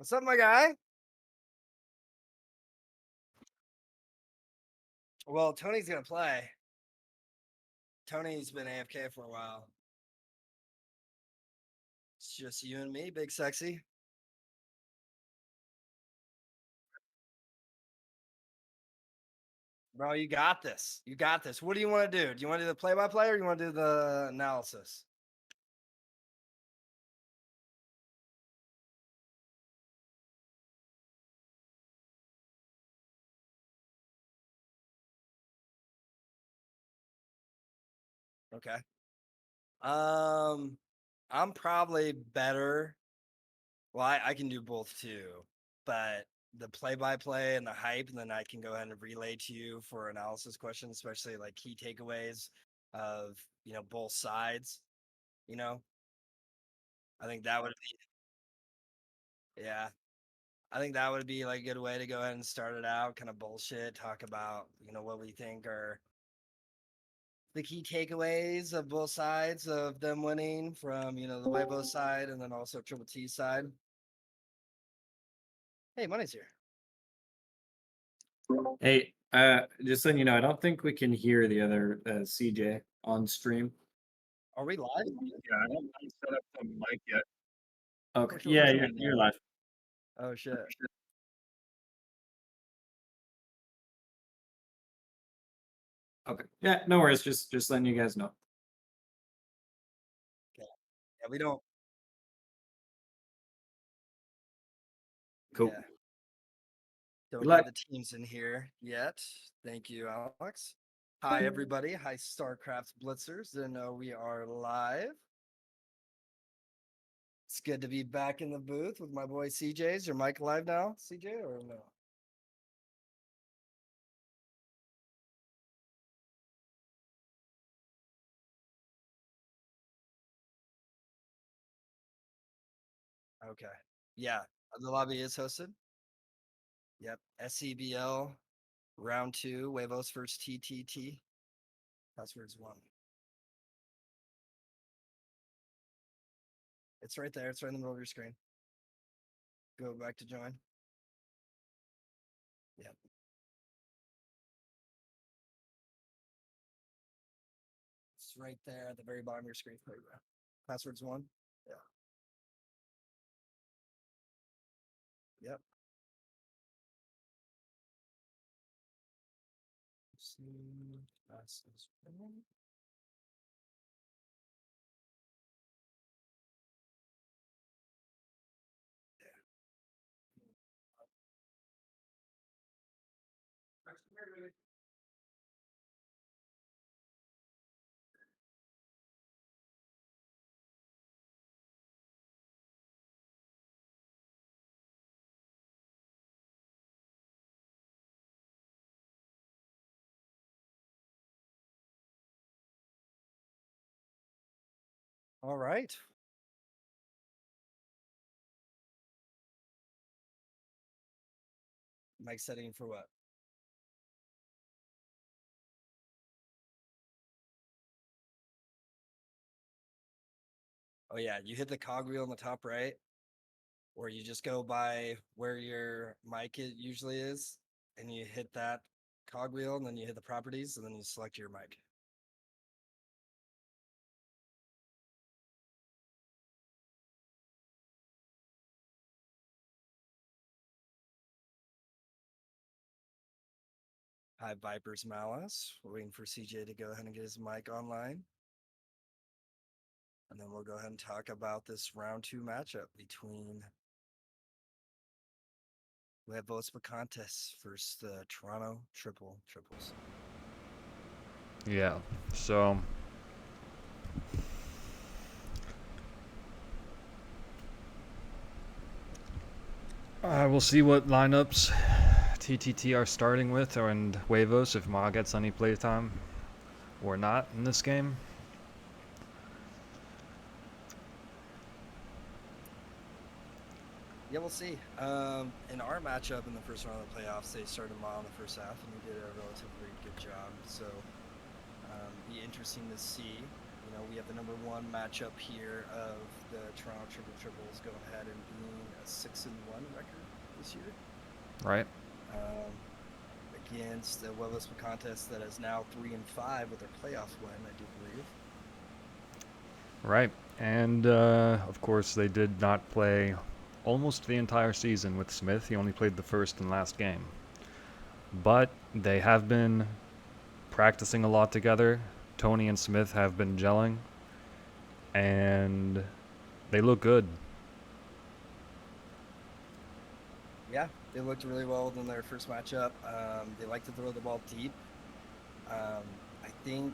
What's up, my guy? Well, Tony's gonna play. Tony's been AFK for a while. It's just you and me, big sexy. Bro, you got this. You got this. What do you want to do? Do you want to do the play-by-play or you want to do the analysis? Okay. I'm probably better. Well, I can do both too, but the play-by-play and the hype, and then I can go ahead and relay to you for analysis questions, especially like key takeaways of both sides. You know, I think that would be yeah. I think that would be like a good way to go ahead and start it out, kind of bullshit, talk about, what we think are the key takeaways of both sides of them winning from, the Huevos side and then also Triple T side. Hey, Money's here. Hey, just letting you know, I don't think we can hear the other CJ on stream. Are we live? Yeah, I haven't set up the mic yet. Okay, Which one yeah, is you're, it? you're live. Oh, shit. Okay, yeah, no worries. Just letting you guys know. Okay. Yeah, we don't. Cool. Yeah. Don't Good got luck. the teams in here yet. Thank you, Alex. Hi, everybody. Hi, StarCraft Blitzers. Didn't know we are live. It's good to be back in the booth with my boy CJ. Is your mic live now, CJ, or no? Okay. Yeah. The lobby is hosted. Yep. SCBL round 2, Huevos first TTT. Password's 1. It's right there. It's right in the middle of your screen. Go back to join. Yep. It's right there at the very bottom of your screen. There you go. Password's 1. Yeah. Yep. See, passes 1. All right. Mic setting for what? Oh yeah, you hit the cogwheel in the top right, or you just go by where your mic usually is, and you hit that cogwheel, and then you hit the properties, and then you select your mic. Hi, Viper's Malice. We're waiting for CJ to go ahead and get his mic online. And then we'll go ahead and talk about this round 2 matchup between Huevos Picantes versus the Toronto Triples. Yeah, so we'll see what lineups TTT are starting with, and Huevos if Ma gets any playtime or not in this game. Yeah, we'll see. In our matchup in the first round of the playoffs, they started Ma in the first half, and he did a relatively good job. So, be interesting to see, we have the number 1 matchup here of the Toronto Triple Triples going ahead and being a 6-1 record this year. Right. Against the Huevos Picantes that is now 3-5 with their playoff win, I do believe. Right. And of course, they did not play almost the entire season with Smith. He only played the first and last game. But they have been practicing a lot together. Tony and Smith have been gelling. And they look good. Yeah, they looked really well in their first matchup. They like to throw the ball deep. I think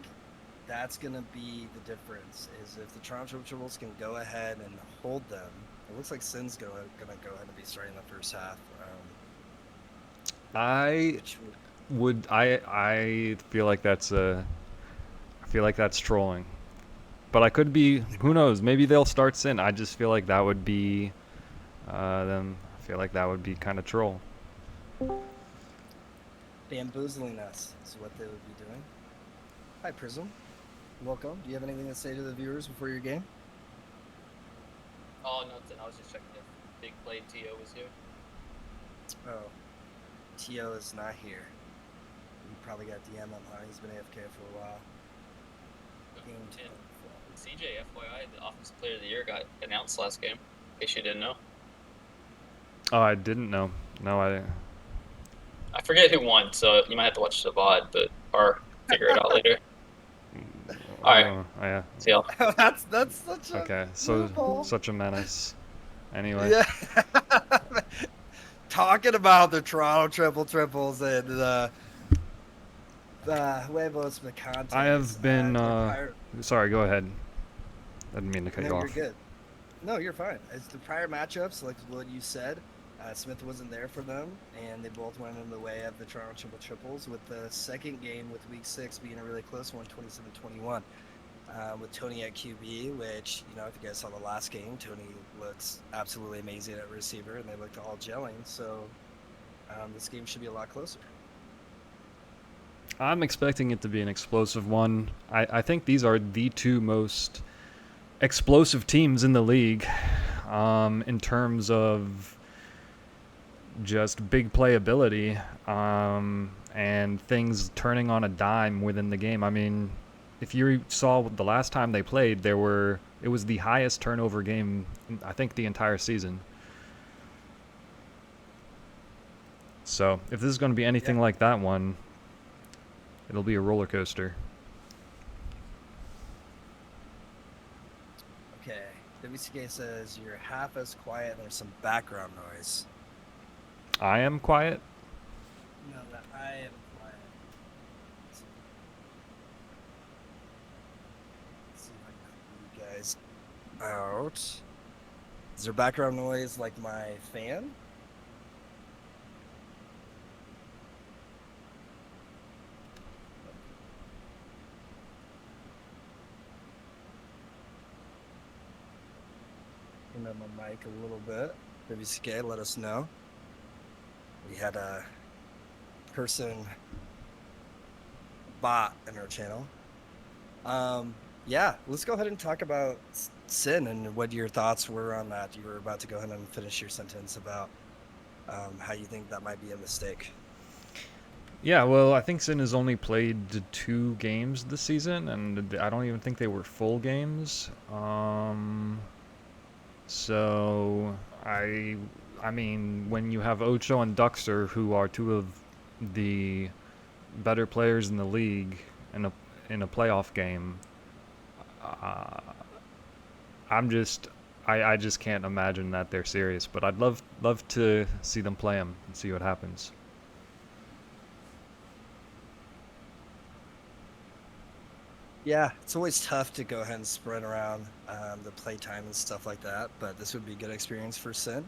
that's going to be the difference, is if the Toronto Triples can go ahead and hold them. It looks like Sin's going to go ahead and be starting the first half. I feel like that's trolling. But I could be, who knows, maybe they'll start Sin. I just feel like that would be them. I feel like that would be kind of troll. Bamboozling us is what they would be doing. Hi, Prism. Welcome. Do you have anything to say to the viewers before your game? Oh, nothing. I was just checking if Big Play T.O. was here. Oh, T.O. is not here. You probably got DM him, huh? He's been AFK for a while. Game And 12. CJ, FYI, the Offensive Player of the Year got announced last game. In case you didn't know. Oh, I didn't know. No, I forget who won, so you might have to watch the VOD, or figure it out later. All right. Oh, yeah. See y'all. that's such a Okay, so loophole. such a menace. Anyway. Yeah. Talking about the Toronto Triple Triples and the Huevos Picantes. I have been. prior- Sorry, go ahead. I didn't mean to cut you No, off. you're good. No, you're fine. As the prior matchups, like what you said, Smith wasn't there for them, and they both went in the way of the Toronto Triple Triples, with the second game with Week 6 being a really close one, 27-21, with Tony at QB, which, if you guys saw the last game, Tony looks absolutely amazing at receiver, and they looked all gelling, so this game should be a lot closer. I'm expecting it to be an explosive one. I think these are the 2 most explosive teams in the league in terms of just big playability and things turning on a dime within the game. I mean, if you saw the last time they played, it was the highest turnover game, I think, the entire season. So if this is going to be anything like that one, it'll be a roller coaster. Okay, WCK says you're half as quiet and there's some background noise. I am quiet. No, that I am quiet. Let's see if I can help you guys out. Is there background noise like my fan? Turn up my mic a little bit. WCK, let us know. We had a bot in our channel. Yeah, let's go ahead and talk about Sin and what your thoughts were on that. You were about to go ahead and finish your sentence about how you think that might be a mistake. Yeah, well, I think Sin has only played 2 games this season, and I don't even think they were full games. So I mean, when you have Ocho and Duxer, who are 2 of the better players in the league in a playoff game, I just can't imagine that they're serious. But I'd love to see them play them and see what happens. Yeah, it's always tough to go ahead and spread around the play time and stuff like that, but this would be a good experience for Sin.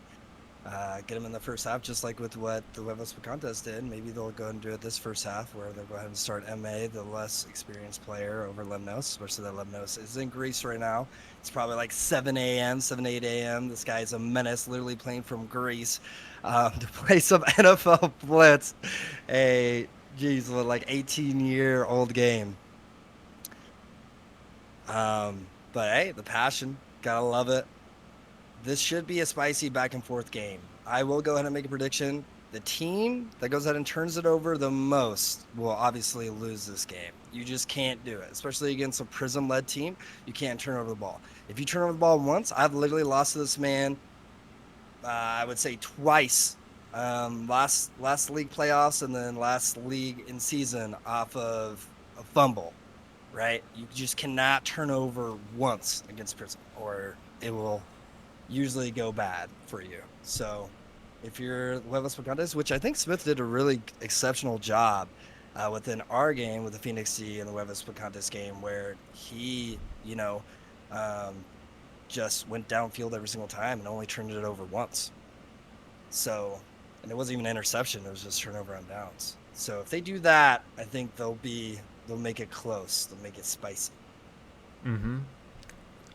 Get him in the first half, just like with what the Huevos Picantes did. Maybe they'll go and do it this first half, where they'll go ahead and start MA, the less experienced player, over Lemnos, especially that Lemnos is in Greece right now. It's probably like 7 a.m., 7, 8 a.m. This guy's a menace, literally playing from Greece to play some NFL Blitz, like 18-year-old game. But hey, the passion, gotta love it. This should be a spicy back and forth game. I will go ahead and make a prediction. The team that goes ahead and turns it over the most will obviously lose this game. You just can't do it, especially against a Prism-led team. You can't turn over the ball. If you turn over the ball once, I've literally lost to this man. I would say twice. Last league playoffs and then last league in season off of a fumble. Right? You just cannot turn over once against Prism, or it will usually go bad for you. So if you're Huevos Picantes, which I think Smith did a really exceptional job within our game with the Phoenix D and the Huevos Picantes game, where he, just went downfield every single time and only turned it over once. So, and it wasn't even an interception; it was just turnover on downs. So if they do that, I think they'll make it close. They'll make it spicy. Mm-hmm.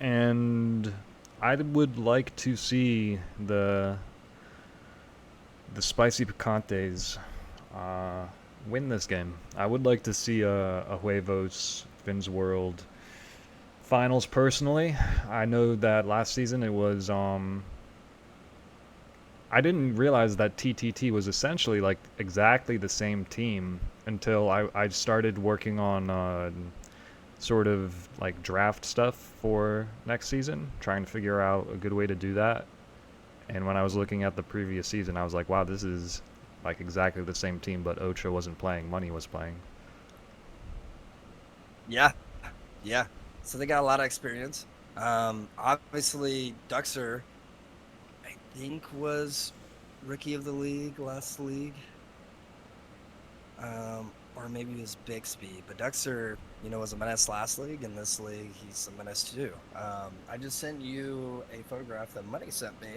And I would like to see the Spicy Picantes win this game. I would like to see a Huevos Fins World finals personally. I know that last season it was I didn't realize that TTT was essentially like exactly the same team until I started working on sort of like draft stuff for next season, trying to figure out a good way to do that. And when I was looking at the previous season, I was like, wow, this is like exactly the same team, but Ocho wasn't playing, Money was playing. Yeah. So they got a lot of experience. Obviously, Duxer, I think, was rookie of the league last league. Or maybe it was Bixby. But Duxer, was a menace last league. In this league, he's a menace too. I just sent you a photograph that Money sent me.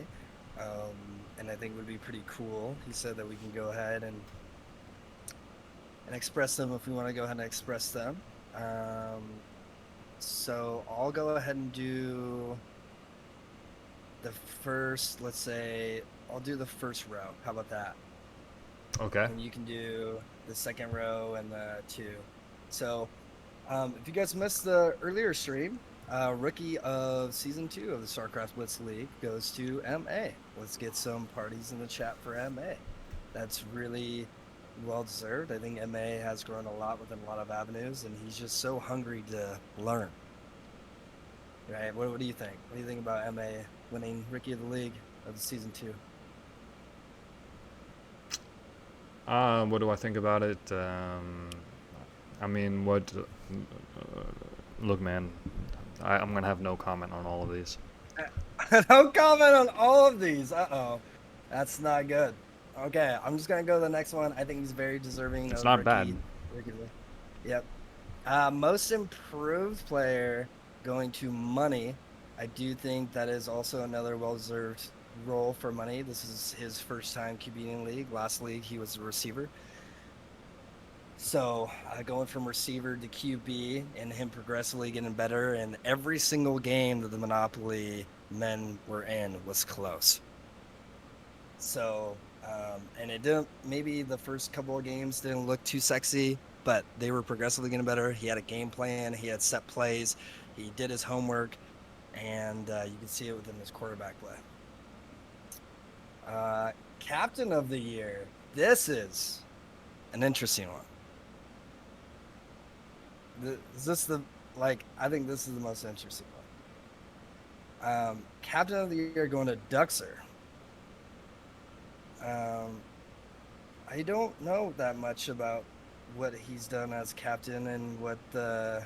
And I think would be pretty cool. He said that we can go ahead and express them if we want to go ahead and express them. So I'll go ahead and do the first, let's say, I'll do the first row. How about that? Okay. And you can do the second row and the two. So if you guys missed the earlier stream, rookie of season 2 of the StarCraft Blitz League goes to MA. Let's get some parties in the chat for MA. That's really well deserved. I think MA has grown a lot within a lot of avenues, and he's just so hungry to learn. Right? What do you think? What do you think about MA winning rookie of the league of the season 2? What do I think about it? I mean, look, man, I'm gonna have no comment on all of these. Don't comment on all of these. Uh-oh. That's not good. Okay, I'm just going to go to the next one. I think he's very deserving. It's of not bad. Yep. Most improved player going to Money. I do think that is also another well-deserved role for Money. This is his first time QBing in league. Last league, he was a receiver. So going from receiver to QB and him progressively getting better, and every single game that the Monopoly men were in was close. So, and it didn't, maybe the first couple of games didn't look too sexy, but they were progressively getting better. He had a game plan, he had set plays, he did his homework, and you can see it within his quarterback play. Captain of the year. This is an interesting one. Is this I think this is the most interesting one. Captain of the year going to Duxer. I don't know that much about what he's done as captain and what the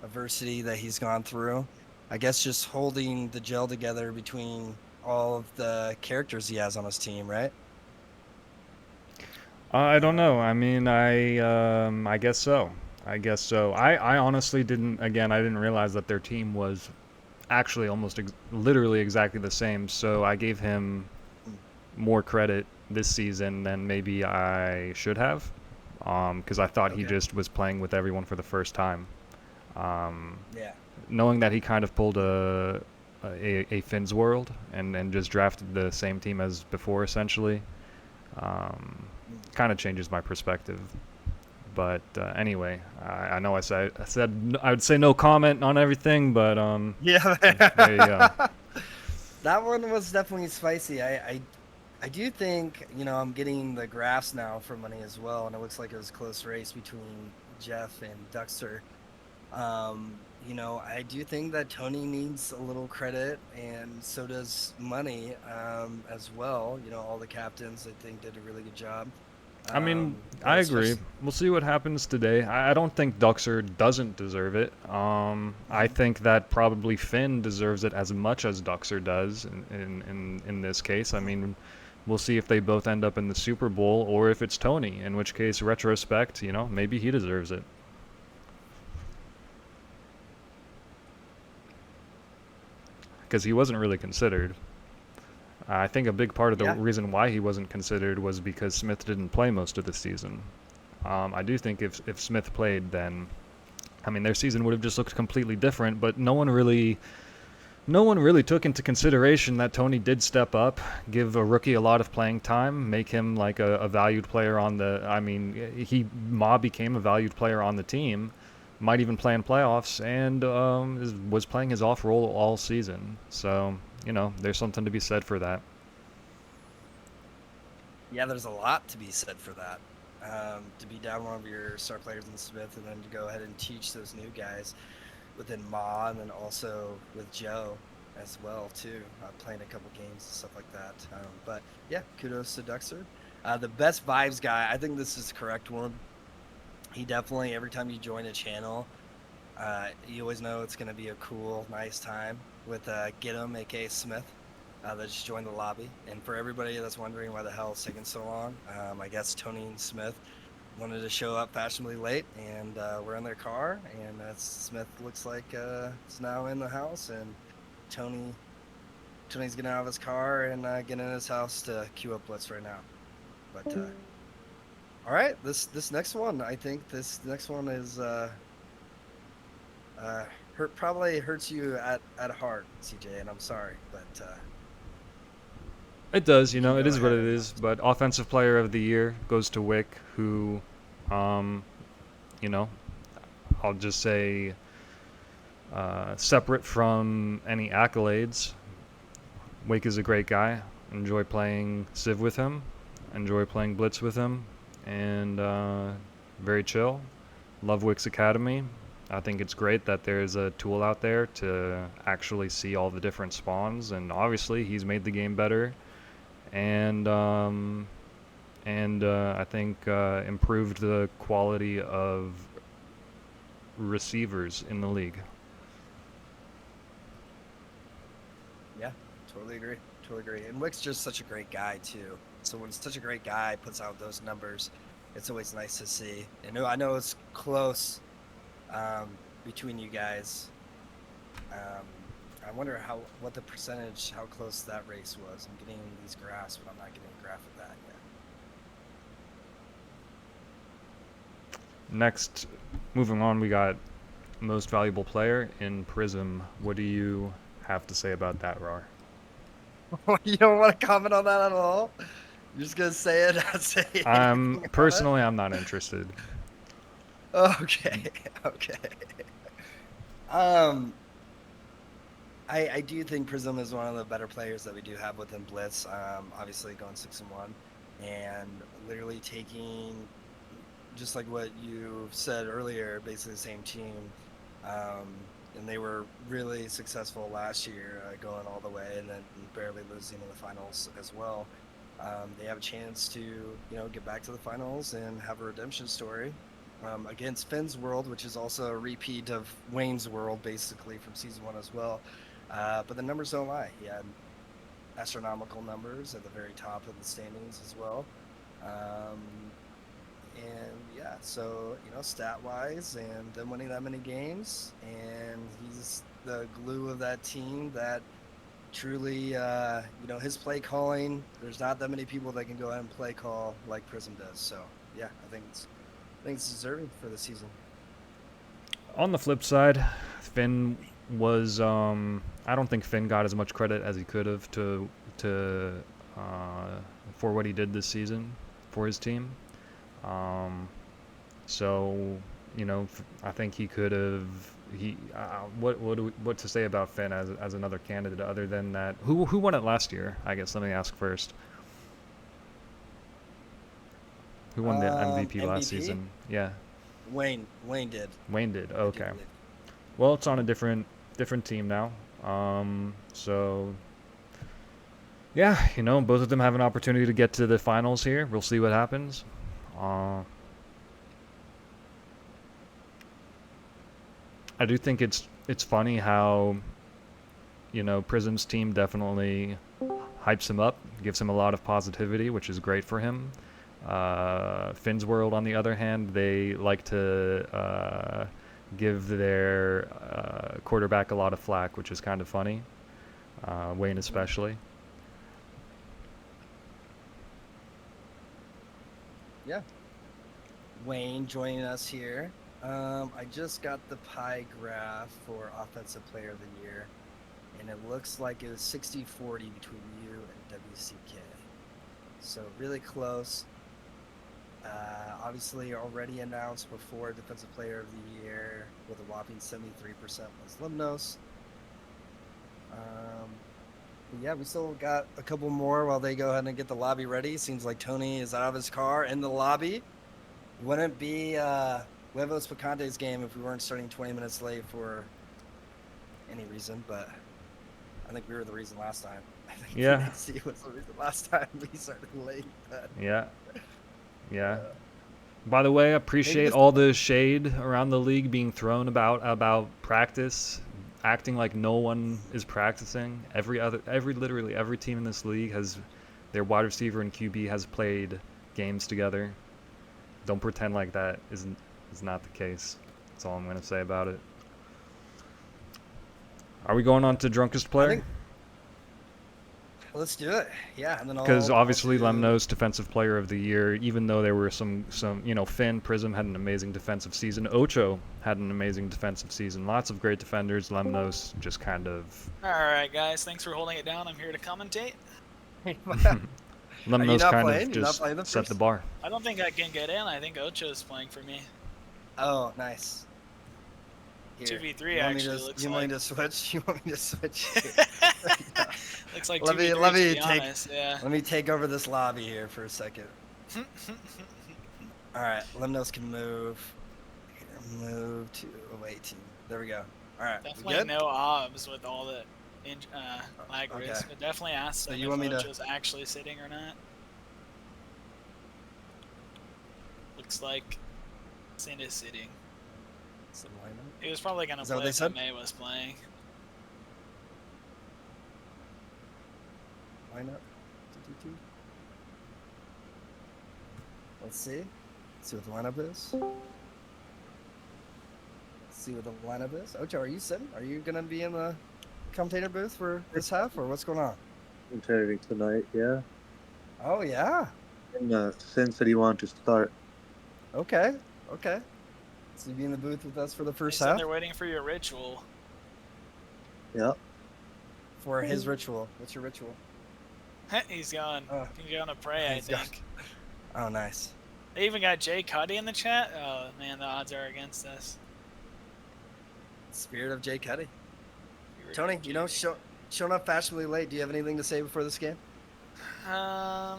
adversity that he's gone through. I guess just holding the gel together between all of the characters he has on his team, right? I don't know. I mean, I guess so. I honestly didn't. Again, I didn't realize that their team was actually almost literally exactly the same. So I gave him more credit this season than maybe I should have, because I thought he just was playing with everyone for the first time. Yeah. Knowing that he kind of pulled a Finn's World and just drafted the same team as before, essentially, kind of changes my perspective. But anyway, I know I said I would say no comment on everything, but Yeah. there you go. That one was definitely spicy. I do think, I'm getting the graphs now for money as well, and it looks like it was a close race between Jeff and Duxter. I do think that Tony needs a little credit, and so does Money, as well. All the captains, I think, did a really good job. I mean, But I agree. especially- We'll see what happens today. I don't think Duxer doesn't deserve it. I think that probably Finn deserves it as much as Duxer does in this case. I mean, we'll see if they both end up in the Super Bowl or if it's Tony, in which case, retrospect, maybe he deserves it. Because he wasn't really considered. I think a big part of the Yeah. reason why he wasn't considered was because Smith didn't play most of the season. I do think if Smith played, then, I mean, their season would have just looked completely different. But no one really took into consideration that Tony did step up, give a rookie a lot of playing time, make him like a valued player on the. I mean, Ma became a valued player on the team, might even play in playoffs, and was playing his off role all season. So there's something to be said for that. Yeah, there's a lot to be said for that. To be down one of your star players in Smith, and then to go ahead and teach those new guys within Ma, and then also with Joe as well too, playing a couple games and stuff like that. But yeah, kudos to Duxer. The best vibes guy, I think this is the correct one. He definitely, every time you join a channel, you always know it's going to be a cool, nice time with Get 'em, aka Smith, that just joined the lobby. And for everybody that's wondering why the hell it's taking so long, I guess Tony and Smith wanted to show up fashionably late, and we're in their car, and Smith looks like is now in the house, and Tony's getting out of his car and getting in his house to queue up Blitz right now. But all right, this next one, I think this next one is probably hurts you at heart, CJ, and I'm sorry, but It does, it go is what ahead it and is. But Offensive Player of the Year goes to Wick, who, I'll just say, separate from any accolades, Wick is a great guy. Enjoy playing Civ with him, enjoy playing Blitz with him, and very chill. Love Wick's Academy. I think it's great that there's a tool out there to actually see all the different spawns, and obviously he's made the game better. And I think improved the quality of receivers in the league. yeah, totally agree. And Wick's just such a great guy too. So when such a great guy puts out those numbers, it's always nice to see. And I know it's close between you guys. I wonder what the percentage, how close that race was. I'm getting these graphs, but I'm not getting a graph of that yet. Next, moving on, we got most valuable player in Prism. What do you have to say about that, Rar? You don't want to comment on that at all? You're just gonna say it, not say anything about it? Personally, I'm not interested. Okay. I do think Prism is one of the better players that we do have within Blitz. Obviously going 6-1, and literally taking, just like what you said earlier, basically the same team. And they were really successful last year, going all the way, and then barely losing in the finals as well. They have a chance to, get back to the finals and have a redemption story against Finn's World, which is also a repeat of Wayne's World, basically from season 1 as well. But the numbers don't lie. He had astronomical numbers at the very top of the standings as well. And yeah, so stat-wise, and them winning that many games, and he's the glue of that team that truly, his play calling, there's not that many people that can go ahead and play call like Prism does. So yeah, I think it's deserving for the season. On the flip side, Finn was I don't think Finn got as much credit as he could have for what he did this season for his team. So, I think he could have. What to say about Finn as another candidate other than that? Who won it last year? I guess let me ask first. Who won the MVP last MVP? season? Yeah, Wayne did. Wayne did. I do Okay. believe. Well, it's on a different team now. So yeah, both of them have an opportunity to get to the finals here. We'll see what happens. I do think it's funny how Prism's team definitely hypes him up, gives him a lot of positivity, which is great for him. Finn's World, on the other hand, they like to give their quarterback a lot of flack, which is kind of funny. Wayne especially. Yeah. Wayne joining us here. I just got the pie graph for Offensive Player of the Year, and it looks like it was 60-40 between you and WCK. So really close. Obviously already announced before Defensive Player of the Year with a whopping 73% was Limnos. But yeah, we still got a couple more while they go ahead and get the lobby ready. Seems like Tony is out of his car in the lobby. Wouldn't be Huevos Picantes game if we weren't starting 20 minutes late for any reason, but I think we were the reason last time. I think Yeah. PNC was the reason last time we started late. But, Yeah. By the way, I appreciate all the shade around the league being thrown about practice, acting like no one is practicing. Literally every team in this league has their wide receiver and QB has played games together. Don't pretend like that is not the case. That's all I'm going to say about it. Are we going on to drunkest player? Let's do it. Yeah, and then because obviously I'll do... Lemnos defensive player of the year, even though there were some Finn Prism had an amazing defensive season. Ocho had an amazing defensive season. Lots of great defenders. Lemnos just kind of. All right, guys. Thanks for holding it down. I'm here to commentate. Lemnos kind playing? of You're not just playing the set first? the bar. I don't think I can get in. I think Ocho's playing for me. Oh, nice. 2v3 actually looks you like. want me to switch? You want me to switch? Looks like let 2v3, me to be take honest. Yeah. Let me take over this lobby here for a second. All right, Lemnos can move. Move to away team. There we go. All right, Definitely no obs with all the lag Okay. risk, but definitely ask So them you if want me to- Ocho's actually sitting or not. Looks like Sin is sitting. Some lineup. He was probably gonna Is that what play they if said? May was playing. Lineup. Let's see. See what the lineup is. See what the lineup is. Ocho, are you sitting? Are you gonna be in the commentator booth for this half, or what's going on? Commentating tonight, yeah. Oh yeah. And Sin said he wanted to start. Okay. Okay. So you be in the booth with us for the They first said half they're waiting for your ritual. Yeah. for his ritual. What's your ritual? He's gone. Oh. He's going to pray, I He's gone. think. Oh, nice. They even got Jay Cuddy in the chat. Oh man, the odds are against us. Spirit of Jay Cuddy. Tony, showing up fashionably late. Do you have anything to say before this game? I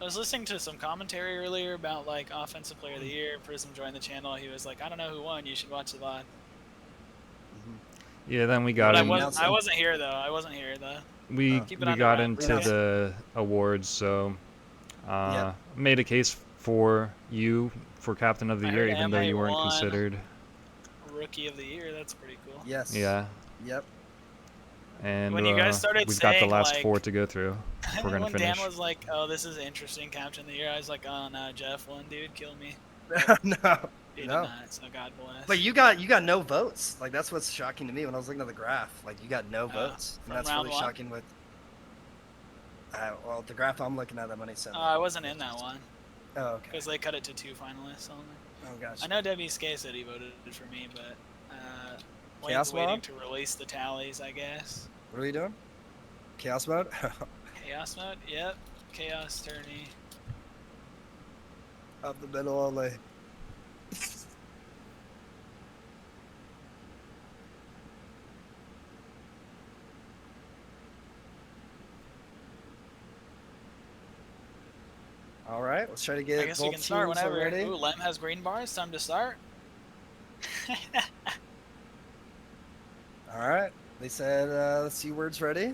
was listening to some commentary earlier about like offensive player of the year. Prism joined the channel. He was like, I don't know who won. You should watch the VOD. Yeah, then we got But in, I wasn't here though. we Keep it we under got wraps. into Yeah. the awards, so made a case for you for captain of the I year, heard even though MA you weren't won. considered. Rookie of the year. That's pretty cool. Yes. Yeah, Yep. and When you guys started we've got the saying, last like- 4 to go through. We're gonna when finish. Dan was like, "Oh, this is interesting, captain of the year," I was like, "Oh no, Jeff won, dude, kill me." No. He No. did not. So God bless. But you got no votes. Like that's what's shocking to me when I was looking at the graph. Like you got no votes, from and that's round really one? shocking. With well, the graph I'm looking at, I'm only said. I wasn't in that one Oh, okay. because they cut it to 2 finalists only. Oh gosh. I know WSK said he voted for me, but Chaos Wayne's waiting Mob? to release the tallies, I guess. What are we doing? Chaos mode. Chaos mode? Yep. Chaos tourney. Up the middle only. All right, let's try to I get guess both we can start teams whenever. already. Ooh, Lem has green bars. Time to start. All right, they said the C word's ready.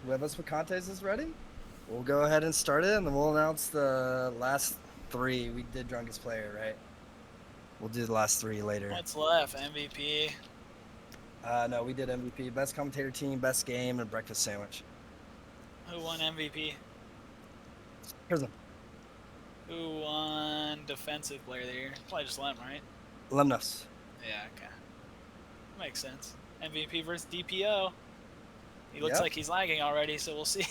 Huevos Picantes is ready. We'll go ahead and start it, and then we'll announce the last three. We did drunkest player, right? We'll do the last three later. What's left? MVP. No, we did MVP, best commentator team, best game, and breakfast sandwich. Who won MVP? Prism. Who won defensive player of the year? Probably just Lem, right? Lemnos. Yeah, okay. Makes sense. MVP versus DPO. He looks Yep. like he's lagging already, so we'll see.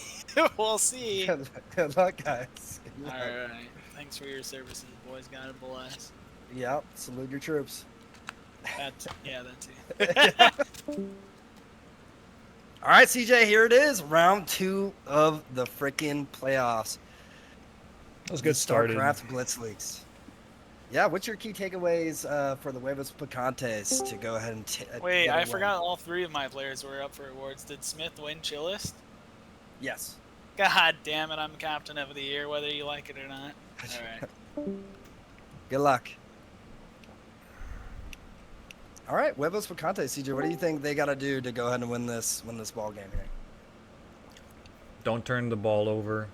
We'll see. Good luck, guys. Good luck. All right. Thanks for your services, boys. God bless. Yep. Salute your troops. That too. All right, CJ, here it is. Round 2 of the freaking playoffs. Let's The get started. StarCraft Blitz Leagues. Yeah, what's your key takeaways for the Huevos Picantes to go ahead and Wait, get a I win? forgot all 3 of my players were up for awards. Did Smith win Chillest? Yes. God damn it, I'm captain of the year, whether you like it or not. All right. Good luck. All right, Huevos Picantes, CJ, what do you think they got to do to go ahead and win this ball game here? Don't turn the ball over,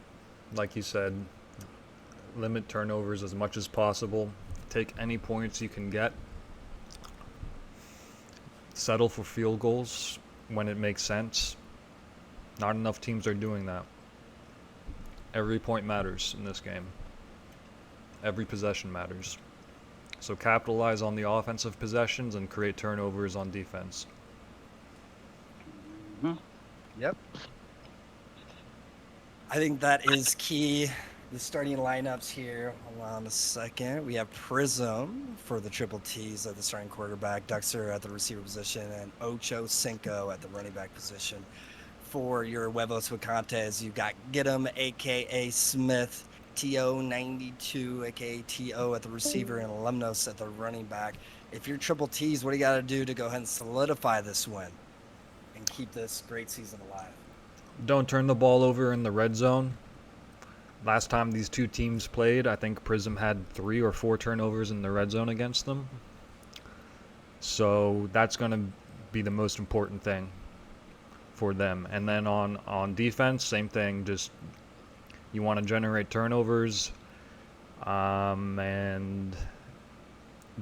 like you said. Limit turnovers as much as possible. Take any points you can get. Settle for field goals when it makes sense. Not enough teams are doing that. Every point matters in this game. Every possession matters. So capitalize on the offensive possessions and create turnovers on defense. Yep. I think that is key. The starting lineups here. Hold on a second. We have Prism for the triple T's at the starting quarterback, Duxer at the receiver position, and Ocho Cinco at the running back position. For your Huevos Picantes, you've got Gidim, aka Smith, TO92, aka TO at the receiver, and Lemnos at the running back. If you're triple T's, what do you got to do to go ahead and solidify this win and keep this great season alive? Don't turn the ball over in the red zone. Last time these two teams played, I think Prism had 3 or 4 turnovers in the red zone against them. So that's going to be the most important thing for them. And then on defense, same thing. Just you want to generate turnovers, and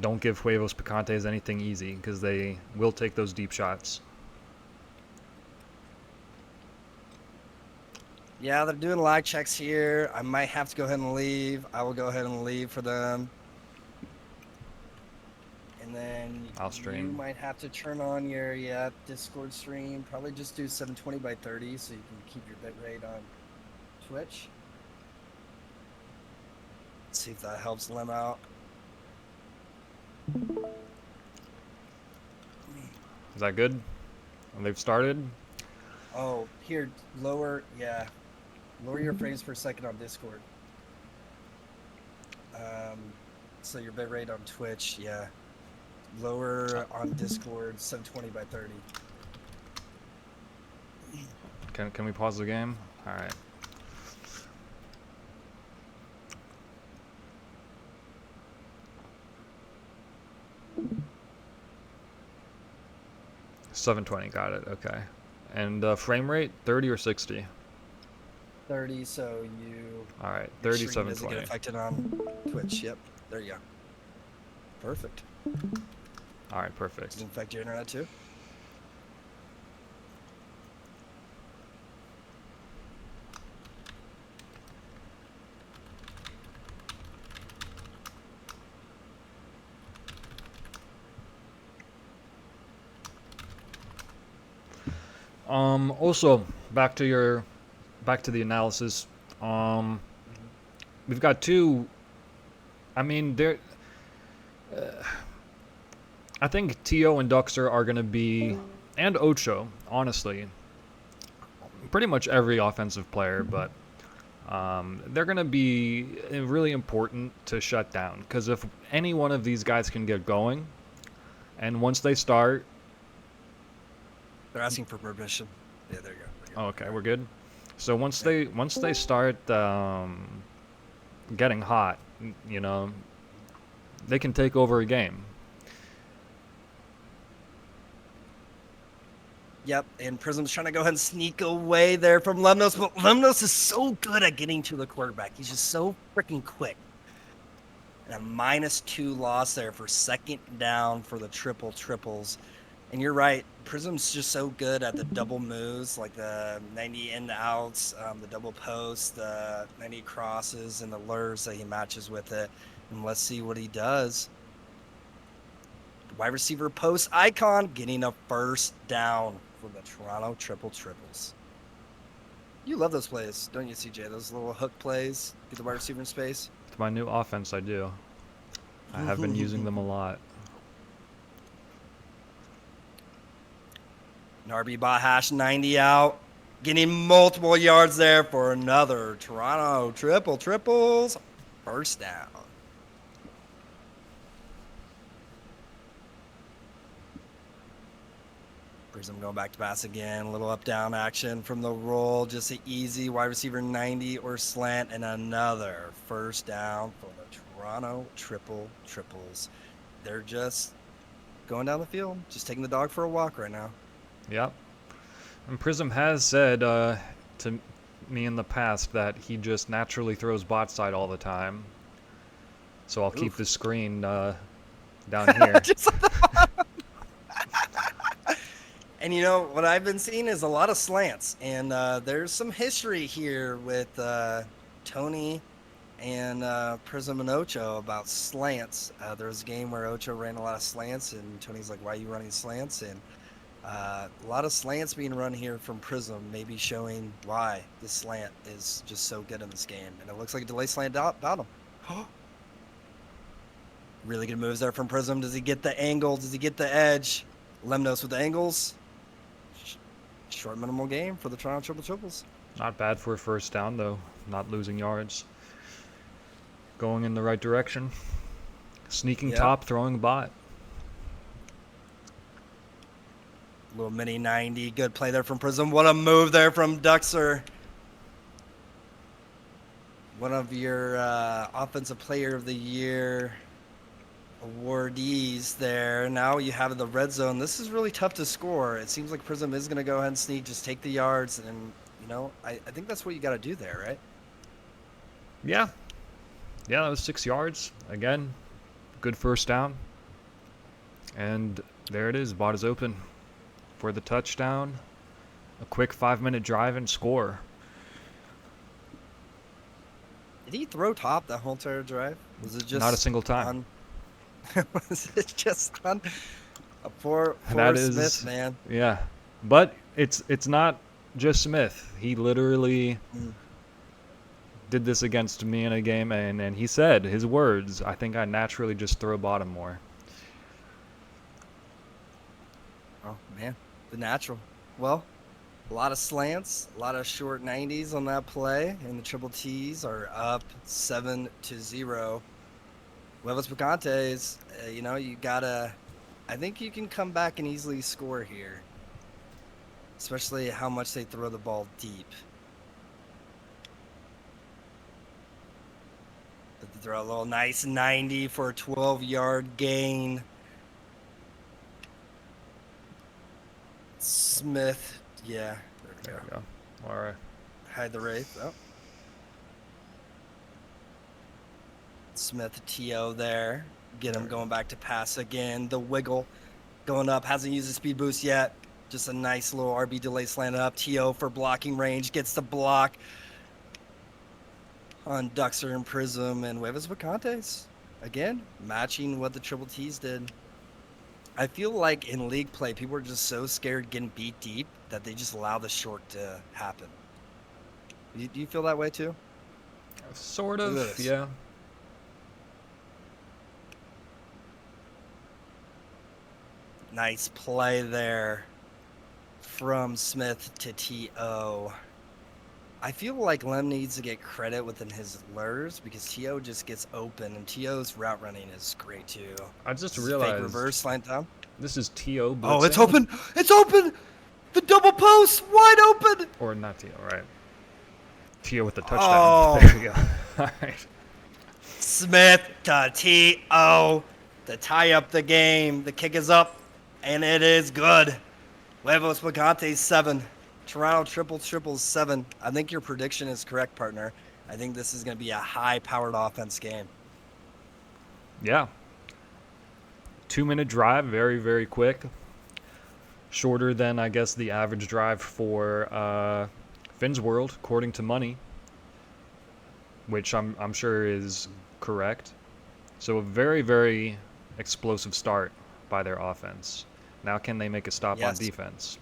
don't give Huevos Picantes anything easy because they will take those deep shots. Yeah, they're doing lag checks here. I might have to go ahead and leave. I will go ahead and leave for them. And then I'll stream. you might have to turn on your Discord stream. Probably just do 720 by 30 so you can keep your bitrate on Twitch. Let's see if that helps Lem out. Is that good? And they've started? Oh, here, lower your frames per second on Discord. So your bitrate on Twitch, yeah. Lower on Discord, 720 by 30. Can we pause the game? All right. $720, got it. Okay. And frame rate 30 or 60? 30, so you. All right, your stream 3720. doesn't get affected on Twitch. Yep, there you go. Perfect. All right, perfect. Does it affect your internet too? Also back to the analysis. We've got 2. I mean, I think Tio and Duxer are going to be, and Ocho, honestly, pretty much every offensive player, but they're going to be really important to shut down. Because if any one of these guys can get going, and once they start... They're asking for permission. Yeah, there you go. Oh, okay, we're good. So once they start getting hot, you know, they can take over a game. Yep, and Prism's trying to go ahead and sneak away there from Lemnos, but Lemnos is so good at getting to the quarterback. He's just so freaking quick. And a -2 loss there for second down for the triples. And you're right, Prism's just so good at the double moves, like the 90 in outs, the double posts, the 90 crosses, and the lures that he matches with it. And let's see what he does. Wide receiver post icon getting a first down for the Toronto triples. You love those plays, don't you, CJ? Those little hook plays, get the wide receiver in space. With my new offense, I do. I have been using them a lot. Narby bot hash 90 out, getting multiple yards there for another Toronto triples. First down. Prism going back to pass again. A little up-down action from the roll. Just an easy wide receiver 90 or slant. And another first down for the Toronto triples. They're just going down the field. Just taking the dog for a walk right now. Yep. And Prism has said to me in the past that he just naturally throws bot side all the time. So I'll keep the screen down here. Just and you know what I've been seeing is a lot of slants, and there's some history here with Tony and Prism and Ocho about slants. There was a game where Ocho ran a lot of slants, and Tony's like, "Why are you running slants?" And a lot of slants being run here from Prism, maybe showing why this slant is just so good in this game. And it looks like a delay slant about him. Really good moves there from Prism. Does he get the angle? Does he get the edge? Lemnos with the angles. Short minimal game for the Toronto triples. Not bad for a first down, though. Not losing yards. Going in the right direction. Sneaking top, throwing bot. Little mini 90. Good play there from Prism. What a move there from Duxer. One of your Offensive Player of the Year awardees there. Now you have the red zone. This is really tough to score. It seems like Prism is going to go ahead and sneak, just take the yards. And, you know, I think that's what you got to do there, right? Yeah. Yeah, that was 6 yards. Again, good first down. And there it is. Bot is open for the touchdown. A quick 5-minute drive and score. Did he throw top that whole entire drive? Was it just Not a single time. on? Was it just on a poor That Smith, is- man? Yeah. But it's not just Smith. He literally did this against me in a game, and he said his words, I think I naturally just throw bottom more. Oh man, the natural. Well, a lot of slants, a lot of short 90s on that play, and the triple T's are up 7-0. Huevos Picantes, you know, you gotta. I think you can come back and easily score here, especially how much they throw the ball deep. But they throw a little nice 90 for a 12-yard gain. Smith, yeah, There we go. All right. hide the wraith. Oh. Smith TO there. Get him going back to pass again. The wiggle going up. Hasn't used the speed boost yet. Just a nice little RB delay slanted up. TO for blocking range. Gets the block on Duxer and Prism and Huevos Picantes. Again, matching what the triple T's did. I feel like in league play, people are just so scared getting beat deep that they just allow the short to happen. Do you feel that way too? Sort Look at of, this. yeah. Nice play there from Smith to TO. I feel like Lem needs to get credit within his lures because TO just gets open, and TO's route running is great too. I just Fake realized reverse slant down. this is T.O. blitzing. Oh, it's open! It's open! The double post wide open! Or not T.O., right. T.O. with the touchdown. Oh. There we go. All right. Smith to T.O. to tie up the game. The kick is up, and it is good. Huevos Picantes 7. Toronto triple 7. I think your prediction is correct, partner. I think this is going to be a high-powered offense game. Yeah. 2-minute drive, very, very quick. Shorter than, I guess, the average drive for Finn's World, according to Money, which I'm sure is correct. So a very, very explosive start by their offense. Now can they make a stop on Yes. defense?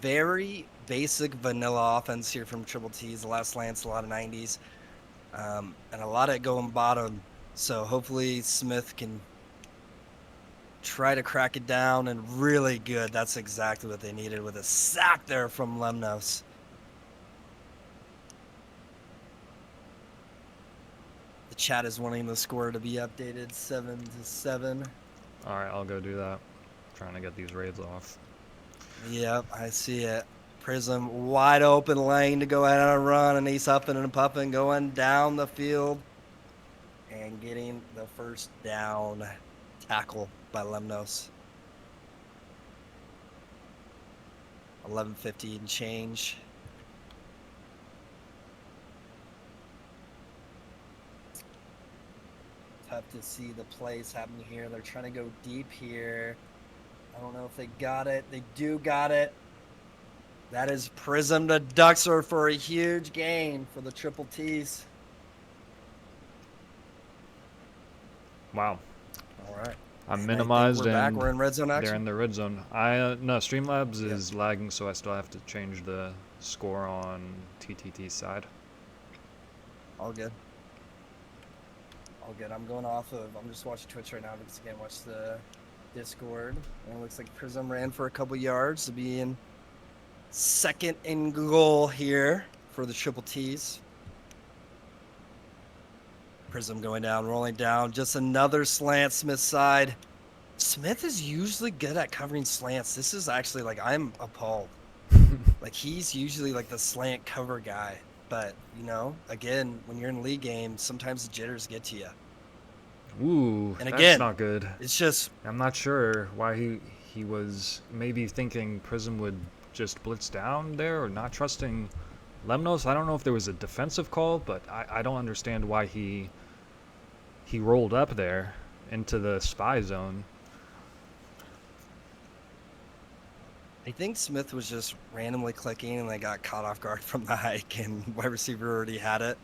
Very basic vanilla offense here from Triple T's. A lot of slants, a lot of 90s, and a lot of it going bottom. So hopefully Smith can try to crack it down, and really good. That's exactly what they needed with a sack there from Lemnos. The chat is wanting the score to be updated 7-7. All right, I'll go do that. Trying to get these raids off. Yep, I see it. Prism wide open lane to go ahead and run, and he's huffing and puffing, going down the field and getting the first down. Tackle by Lemnos. 11:50 and change. Tough to see the plays happening here. They're trying to go deep here. I don't know if they got it. They do got it. That is Prism to Duxer for a huge gain for the Triple T's. Wow. All right. I'm And minimized we're back. and We're in red zone they're action. in the red zone. No, Streamlabs is lagging, so I still have to change the score on TTT's side. All good. All good. I'm going off of. I'm just watching Twitch right now because I can't watch the Discord. And it looks like Prism ran for a couple yards to be in second and goal here for the Triple T's. Prism going down, rolling down. Just another slant, Smith's side. Smith is usually good at covering slants. This is actually like, I'm appalled. Like, he's usually like the slant cover guy. But, you know, again, when you're in league games, sometimes the jitters get to you. Ooh, And that's again, not good. It's just, I'm not sure why he was maybe thinking Prism would just blitz down there or not trusting Lemnos. I don't know if there was a defensive call, but I don't understand why he rolled up there into the spy zone. I think Smith was just randomly clicking and they got caught off guard from the hike, and wide receiver already had it.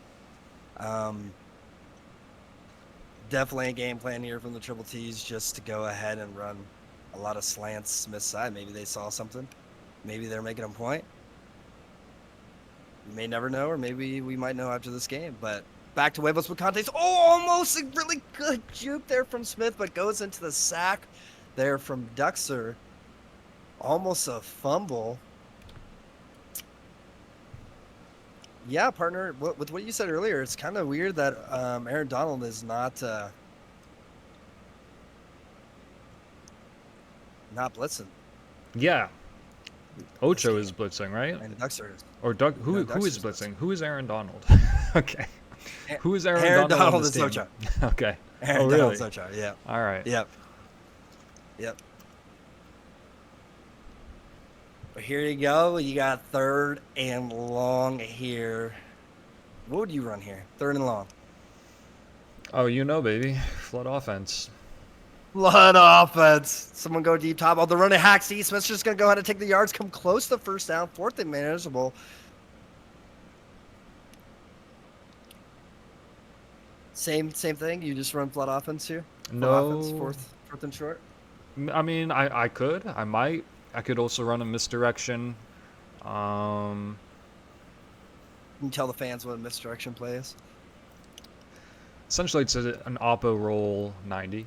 Definitely a game plan here from the Triple T's just to go ahead and run a lot of slants Smith's side. Maybe they saw something. Maybe they're making a point. We may never know, or maybe we might know after this game. But back to Huevos Picantes. Oh, almost a really good juke there from Smith, but goes into the sack there from Duxer. Almost a fumble. Yeah, partner, with what you said earlier, it's kind of weird that Aaron Donald is not blitzing. Yeah. Ocho is blitzing, right? And Duxer is. Or Doug? Who is Duxer's blitzing? Who is Aaron Donald? Okay. Who is Aaron Aaron Donald? Donald on is this team? Ocho. Okay. Aaron Oh, really? Donald's Ocho, yeah. All right. Yep. But here you go. You got third and long here. What would you run here? Third and long. Oh, you know, baby. Flood offense. Flood offense. Someone go deep top. Oh, the running hack. See, Smith's just going to go ahead and take the yards. Come close to first down. Fourth and manageable. Same thing. You just run flood offense here. Flood No. offense, fourth and short. I mean, I could. I might. I could also run a misdirection. Can you tell the fans what a misdirection play is? Essentially, it's an oppo roll 90.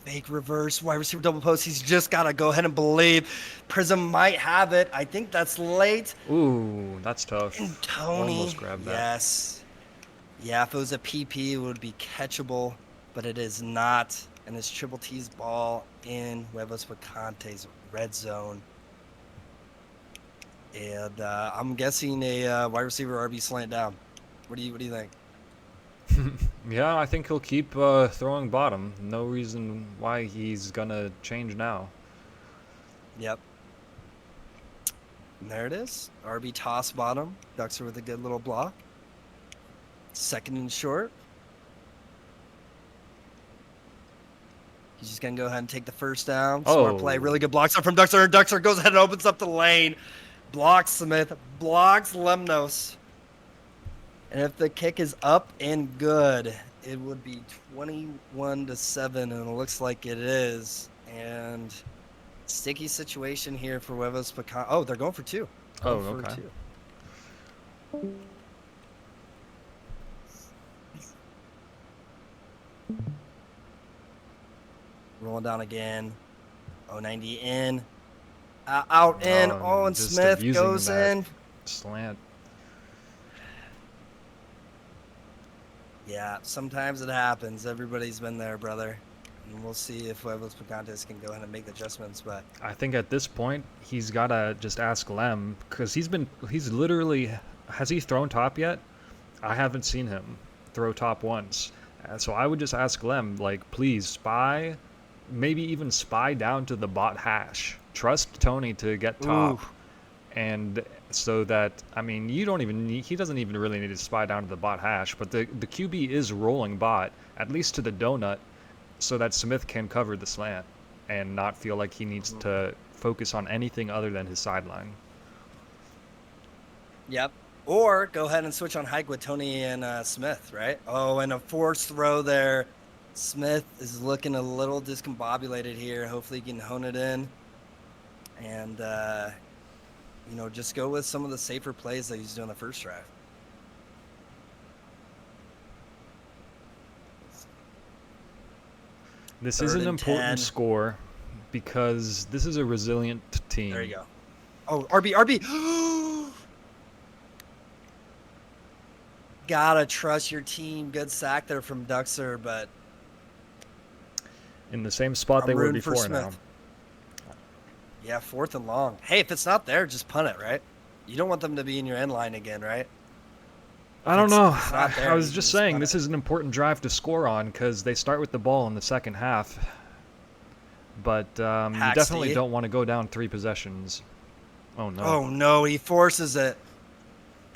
Fake reverse, wide receiver double post. He's just got to go ahead and believe. Prism might have it. I think that's late. Ooh, that's tough. And Tony. Almost grabbed that. Yes. Yeah, if it was a PP, it would be catchable, but it is not. And it's Triple T's ball in Huevos Picantes red zone. And I'm guessing a wide receiver RB slant down. What do you think? Yeah, I think he'll keep throwing bottom. No reason why he's gonna change now. Yep. And there it is. RB toss bottom. Ducks are with a good little block. Second and short. He's just going to go ahead and take the first down. Smart play. Oh. Really good blocks up from Duxer. Duxer goes ahead and opens up the lane. Blocks Smith. Blocks Lemnos. And if the kick is up and good, it would be 21-7, and it looks like it is. And sticky situation here for Huevos Picantes. Oh, they're going for two. Oh, Going for okay. two. Rolling down again. 90 in. Out in. Oh, and just Smith abusing goes that in. Slant. Yeah, sometimes it happens. Everybody's been there, brother. And we'll see if Huevos Picantes can go ahead and make the adjustments. But I think at this point he's gotta just ask Lem, because he's literally, has he thrown top yet? I haven't seen him throw top once. So I would just ask Lem, like, please spy, maybe even spy down to the bot hash. Trust Tony to get top. Ooh. And so that, I mean, he doesn't even really need to spy down to the bot hash, but the QB is rolling bot, at least to the donut, so that Smith can cover the slant and not feel like he needs to focus on anything other than his sideline. Yep. Or go ahead and switch on hike with Tony and Smith, right? Oh, and a forced throw there. Smith is looking a little discombobulated here. Hopefully he can hone it in. And, just go with some of the safer plays that he's doing the first drive. This Third is an and important 10. score because this is a resilient team. There you go. Oh, RB. Gotta trust your team. Good sack there from Duxer, but In the same spot I'm they were rooting for before now. Smith. Yeah, 4th and long. Hey, if it's not there, just punt it, right? You don't want them to be in your end line again, right? I don't know. It's not there, I was you just just saying punt this it. is an important drive to score on because they start with the ball in the second half. But you Hacks definitely D. don't want to go down 3 possessions. Oh no. Oh, no, he forces it.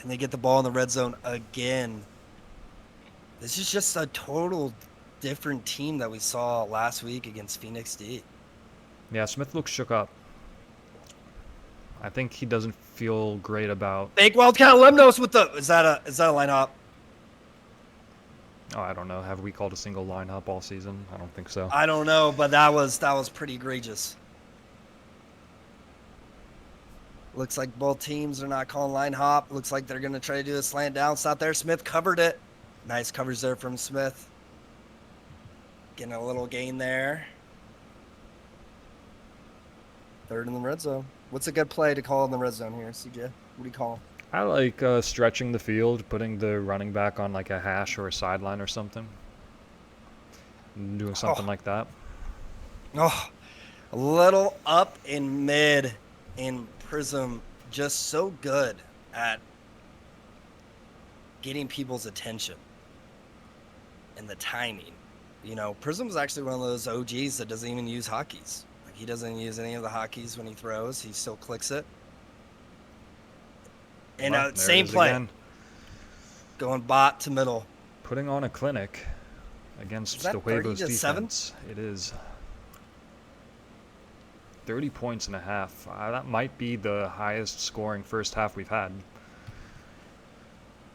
And they get the ball in the red zone again. This is just a total different team that we saw last week against Phoenix D. Yeah, Smith looks shook up. I think he doesn't feel great about. Fake wildcat Lemnos with the is that a line hop? Oh, I don't know. Have we called a single line up all season? I don't think so. I don't know, but that was pretty egregious. Looks like both teams are not calling line hop. Looks like they're gonna try to do a slant down. It's out there. Smith covered it. Nice covers there from Smith. Getting a little gain there. 3rd in the red zone. What's a good play to call in the red zone here, CJ? What do you call? I like stretching the field, putting the running back on like a hash or a sideline or something. Doing something like that. Oh, a little up in mid in Prism. Just so good at getting people's attention and the timing. Prism's actually one of those OGs that doesn't even use hotkeys. Like, he doesn't use any of the hotkeys when he throws. He still clicks it. And Well, there it same is play. again. Going bot to middle. Putting on a clinic against Is that the Huevos 30-7? defense. It is 30 points and a half. That might be the highest scoring first half we've had.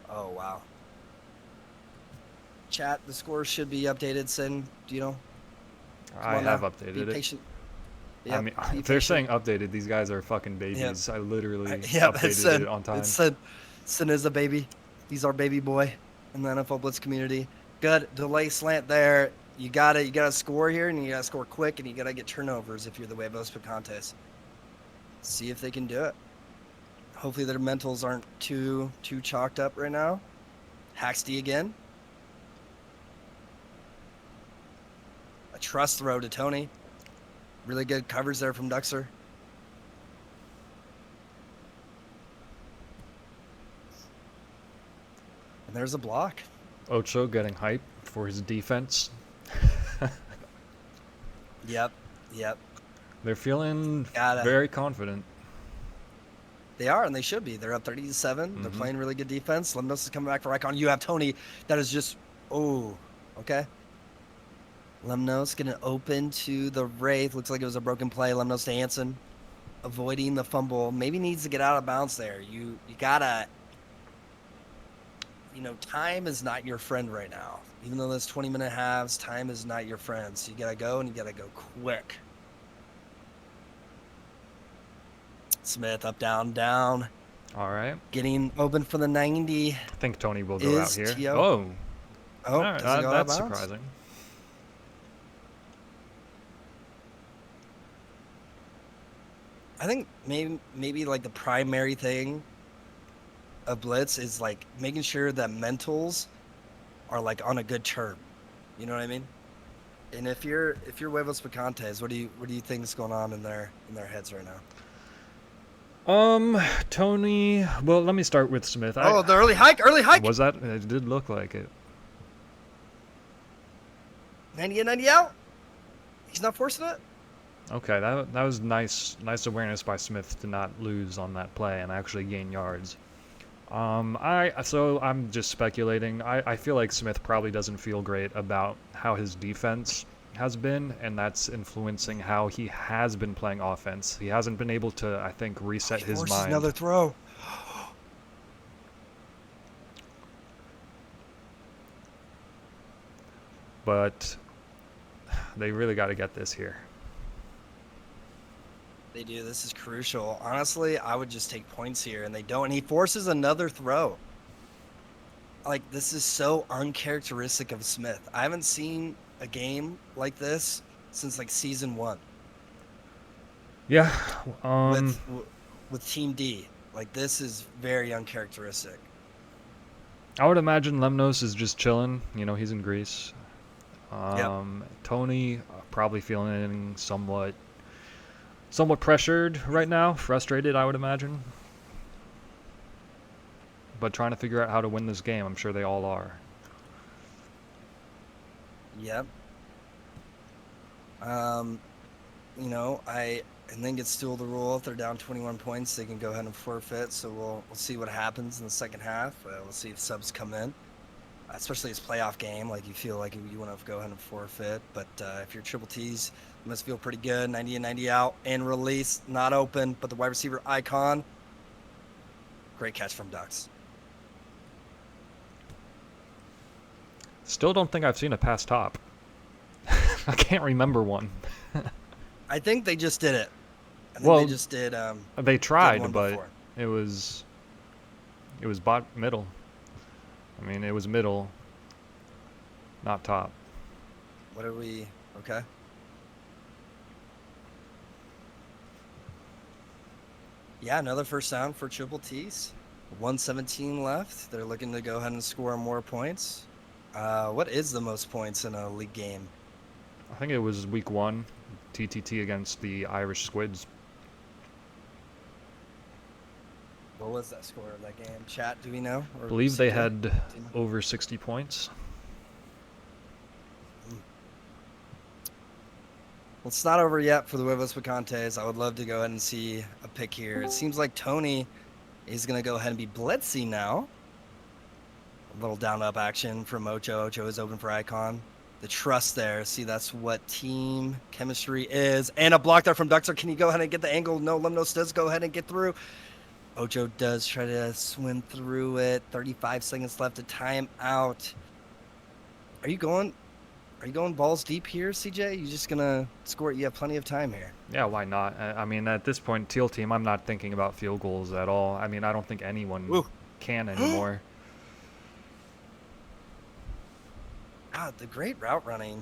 Oh, wow. Chat, the score should be updated, Sin. Do you know? I on have now. updated Be it. patient. I Yep, mean, be if they're patient. saying updated, these guys are fucking babies. I literally Yep, it's updated it on time. Sin is a baby. He's our baby boy in the NFL Blitz community. Good delay slant there. You gotta score here, and you gotta score quick, and you gotta get turnovers if you're the Huevos Picantes. See if they can do it. Hopefully their mentals aren't too chalked up right now. Hacks D again. A trust throw to Tony. Really good covers there from Duxer. And there's a block. Ocho getting hype for his defense. Yep. They're feeling Gotta. very confident. They are, and they should be. They're up 30-7. They're Mhm. playing really good defense. Lemnos is coming back for Icon. You have Tony that is just, okay. Lemnos getting open to the Wraith. Looks like it was a broken play. Lemnos to Hansen, avoiding the fumble. Maybe needs to get out of bounds there. You gotta, time is not your friend right now. Even though there's 20-minute halves, time is not your friend. So you gotta go, and you gotta go quick. Smith up, down, down. All right. Getting open for the 90. I think Tony will go out Is here. T.O. Oh, Oh, all right, does he go out of that's bounds? surprising. I think maybe like the primary thing of blitz is like making sure that mentals are like on a good term. You know what I mean? And if you're Huevos Picantes, what do you think is going on in their heads right now? Tony. Well, let me start with Smith. The early hike. Was that? It did look like it. 90 in, 90 out. He's not forcing it. Okay, that was nice awareness by Smith to not lose on that play and actually gain yards. So I'm just speculating. I feel like Smith probably doesn't feel great about how his defense has been, and that's influencing how he has been playing offense. He hasn't been able to, I think, reset his Forces mind. another throw. But they really got to get this here. They do. This is crucial. Honestly, I would just take points here, and they don't. And he forces another throw. Like, this is so uncharacteristic of Smith. I haven't seen a game like this since like season 1 Yeah. with Team D. Like, this is very uncharacteristic. I would imagine Lemnos is just chilling. He's in Greece. Tony probably feeling somewhat pressured right now, frustrated, I would imagine. But trying to figure out how to win this game. I'm sure they all are. Yep. I think it's still the rule. If they're down 21 points, they can go ahead and forfeit. So we'll see what happens in the second half. We'll see if subs come in, especially this playoff game. Like, you feel like you want to go ahead and forfeit. But if you're triple T's, you must feel pretty good. 90 in, 90 out, and release, not open. But the wide receiver Icon, great catch from Ducks. Still don't think I've seen a pass top. I can't remember one. I think they just did it. I think Well, they just did. They did tried, one but before. it was bot middle. I mean, it was middle, not top. What are we? Okay. Yeah, another first down for Triple T's. 117 left. They're looking to go ahead and score more points. What is the most points in a league game? I think it was week 1, TTT against the Irish Squids. What was that score of that game? Chat, do we know? I Or believe they CJ? had Do you know? over 60 points. Well, it's not over yet for the Huevos Picantes. I would love to go ahead and see a pick here. It seems like Tony is going to go ahead and be blitzing now. A little down-up action from Ocho. Ocho is open for Icon. The trust there. See, that's what team chemistry is. And a block there from Duxer. Can you go ahead and get the angle? No, Lemnos does go ahead and get through. Ocho does try to swim through it. 35 seconds left to time out. Are you going balls deep here, CJ? You just gonna score it? You have plenty of time here. Yeah, why not? I mean, at this point, Teal Team, I'm not thinking about field goals at all. I mean, I don't think anyone Ooh. can anymore. God, the great route running.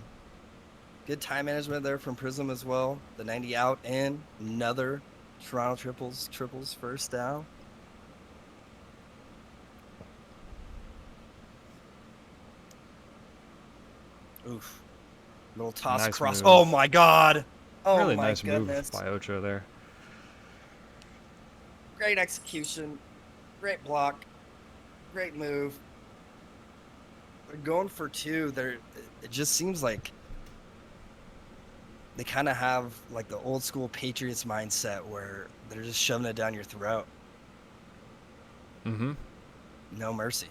Good time management there from Prism as well. The 90 out and another Toronto triples first down. Oof. Little toss Nice across. move. Oh my God. Oh Really my nice goodness. move by Ocho there. Great execution. Great block. Great move. They're going for 2. It just seems like they kind of have like the old school Patriots mindset where they're just shoving it down your throat. Mm-hmm. No mercy.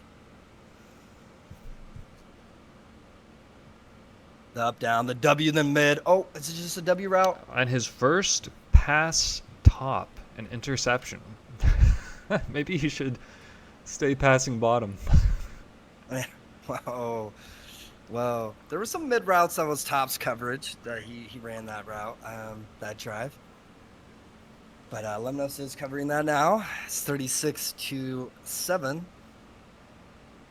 The up, down, the W in the mid. Oh, is it just a W route? And his first pass top, an interception. Maybe he should stay passing bottom. Whoa. Whoa. There were some mid routes that was tops coverage that he ran that route, that drive. But Lemnos is covering that now. It's 36-7.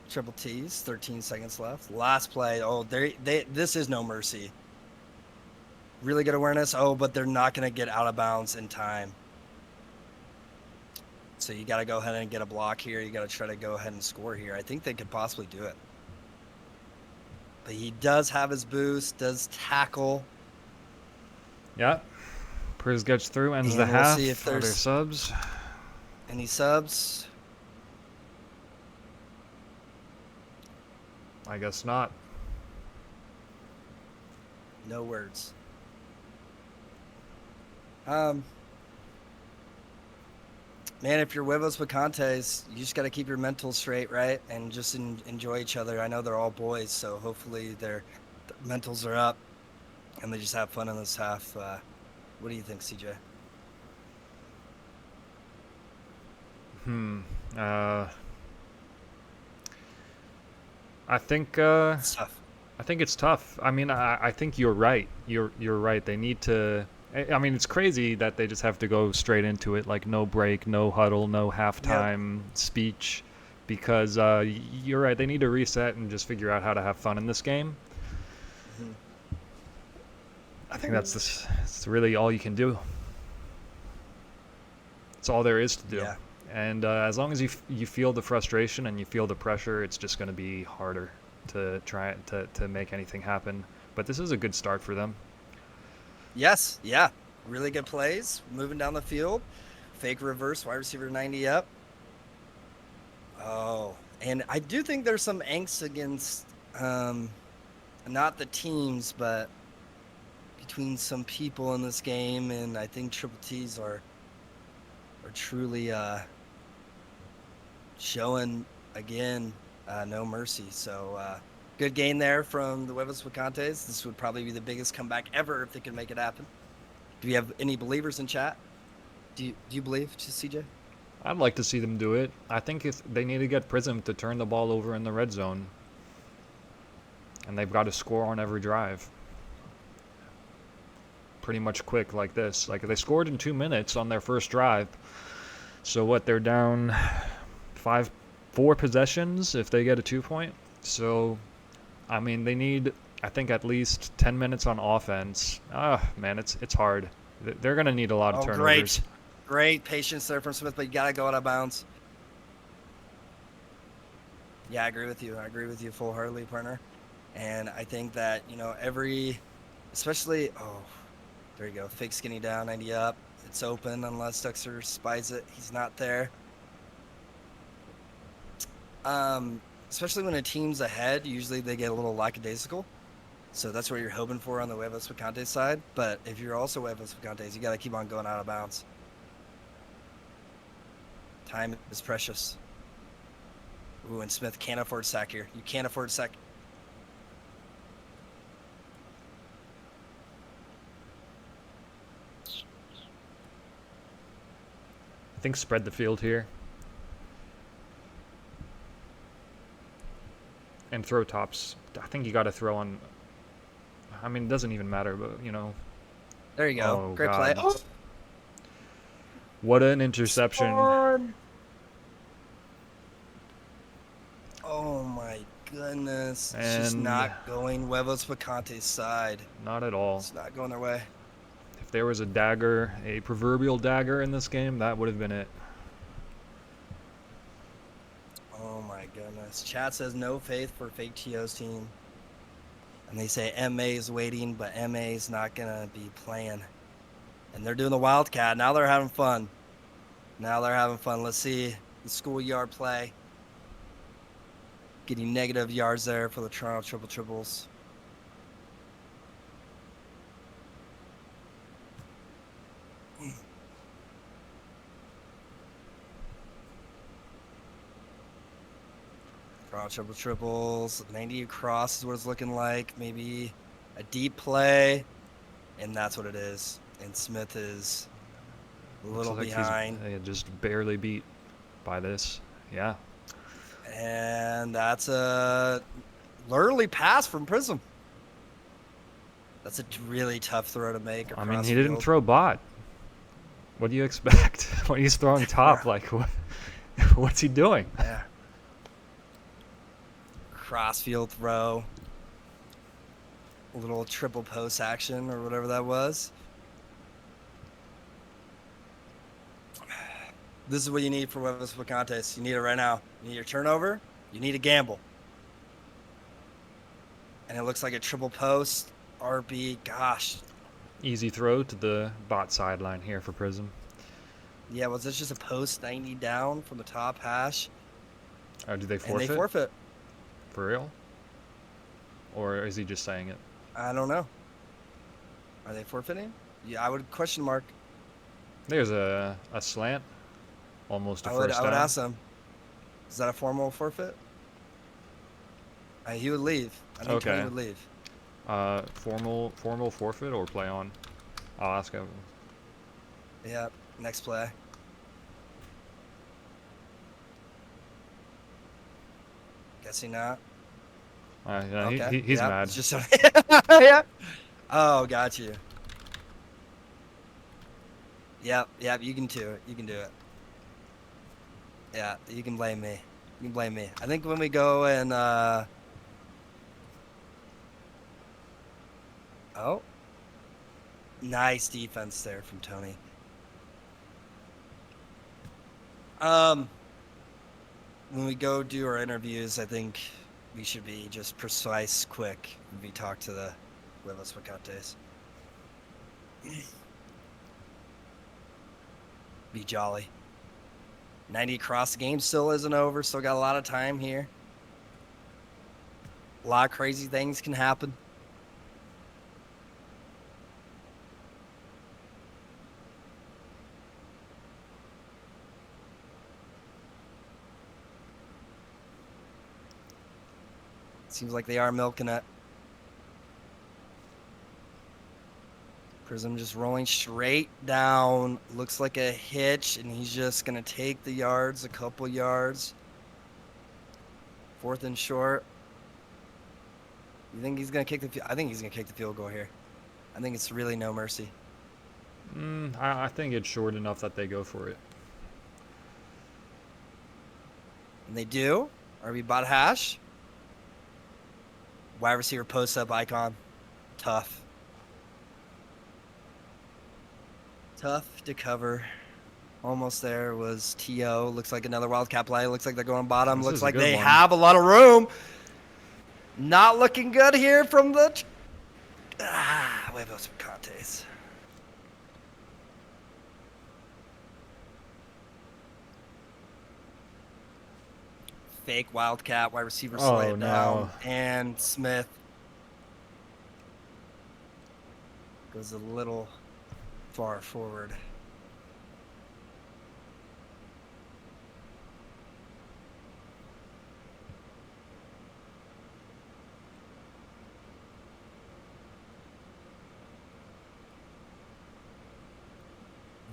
Triple T's, 13 seconds left. Last play. Oh, this is no mercy. Really good awareness. Oh, but they're not going to get out of bounds in time. So you got to go ahead and get a block here. You got to try to go ahead and score here. I think they could possibly do it. But he does have his boost, does tackle. Yeah. Priz gets through, ends And the we'll half. see if Are there there's- subs? Any subs? I guess not. No words. Man, if you're Huevos Picantes, you just got to keep your mental straight, right? And just enjoy each other. I know they're all boys, so hopefully their mentals are up and they just have fun in this half. What do you think, CJ? I think It's tough. I think it's tough. I mean, I think you're right. You're right. They need to. I mean, it's crazy that they just have to go straight into it, like no break, no huddle, no halftime speech, because you're right. They need to reset and just figure out how to have fun in this game. Mhm. I think that's really all you can do. It's all there is to do. Yeah. And as long as you feel the frustration and you feel the pressure, it's just going to be harder to try to make anything happen. But this is a good start for them. Yes, yeah. Really good plays. Moving down the field. Fake reverse, wide receiver 90 up. Oh, and I do think there's some angst against not the teams, but between some people in this game, and I think Triple T's are truly showing again no mercy. So good gain there from the Huevos Picantes. This would probably be the biggest comeback ever if they could make it happen. Do we have any believers in chat? Do you believe, CJ? I'd like to see them do it. I think if they need to get Prism to turn the ball over in the red zone, and they've got to score on every drive. Pretty much quick like this. Like they scored in 2 minutes on their first drive. So what? They're down 4 possessions if they get a 2-point. So, I mean, they need, I think, at least 10 minutes on offense. Man, it's hard. They're gonna need a lot of turnovers. Great patience there from Smith, but you gotta go out of bounds. Yeah, I agree with you. I agree with you full-heartedly, partner. And I think that, especially, there you go. Fake skinny down, 90 up. It's open unless Duxer spies it. He's not there. Especially when a team's ahead, usually they get a little lackadaisical. So that's what you're hoping for on the Huevos Picantes side. But if you're also Huevos Picantes, you got to keep on going out of bounds. Time is precious. Ooh, and Smith can't afford sack here. You can't afford sack. I think spread the field here. And throw tops. I think you got to throw on. I mean, it doesn't even matter, but There you go. Oh, Great play. God. What an interception. Oh my goodness. It's just And- not going Huevos Picantes' side. Not at all. It's not going their way. If there was a dagger, a proverbial dagger in this game, that would have been it. Oh my goodness. Chat says no faith for fake Tio's team. And they say MA is waiting, but MA is not going to be playing. And they're doing the Wildcat. Now they're having fun. Let's see the schoolyard play. getting negative yards there for the Toronto triple triples. Toronto triple triples, 90 across is what it's looking like. Maybe a deep play, and that's what it is. And Smith is a Looks little like behind. He's just barely beat by this. Yeah. And that's a early pass from Prism. That's a really tough throw to make across I mean, he didn't field. throw bot. What do you expect when he's throwing top? Yeah. Like, what's he doing? Yeah. Crossfield throw. A little triple post action or whatever that was. This is what you need for Huevos Picantes. You need it right now. You need your turnover. You need a gamble. And it looks like a triple post. RB, gosh. Easy throw to the bot sideline here for Prism. Yeah, was this just a post 90 down from the top hash? Oh, did they And forfeit? they forfeit. For real? Or is he just saying it? I don't know. Are they forfeiting? Yeah, I would question mark. There's a slant. Almost a I would first down. ask them. Is that a formal forfeit? He would leave. I think Tony Okay. would leave. Formal forfeit or play on? I'll ask him. Yeah, next play. Guessing not. Yeah, Okay. he's Yep, mad. it's just yeah. Oh, got you. Yep, you can do it. You can do it. Yeah, you can blame me. You can blame me. I think when we go and oh, nice defense there from Tony. When we go do our interviews, I think we should be just precise, quick when we talk to the Huevos Picantes. Be jolly. 90 across the game still isn't over. Still got a lot of time here. A lot of crazy things can happen. Seems like they are milking it. Prism just rolling straight down. Looks like a hitch, and he's just going to take the yards, a couple yards. 4th and short. You think he's going to kick the I think he's going to kick the field goal here. I think it's really no mercy. I think it's short enough that they go for it. And they do. RB bot hash. Wide receiver post up icon. Tough. Tough to cover. Almost there was TO. Looks like another Wildcat play. Looks like they're going bottom. This Looks is a like good they one. have a lot of room. Not looking good here from the Huevos Picantes. Fake Wildcat wide receiver Oh, slid down, no. and Smith goes a little far forward.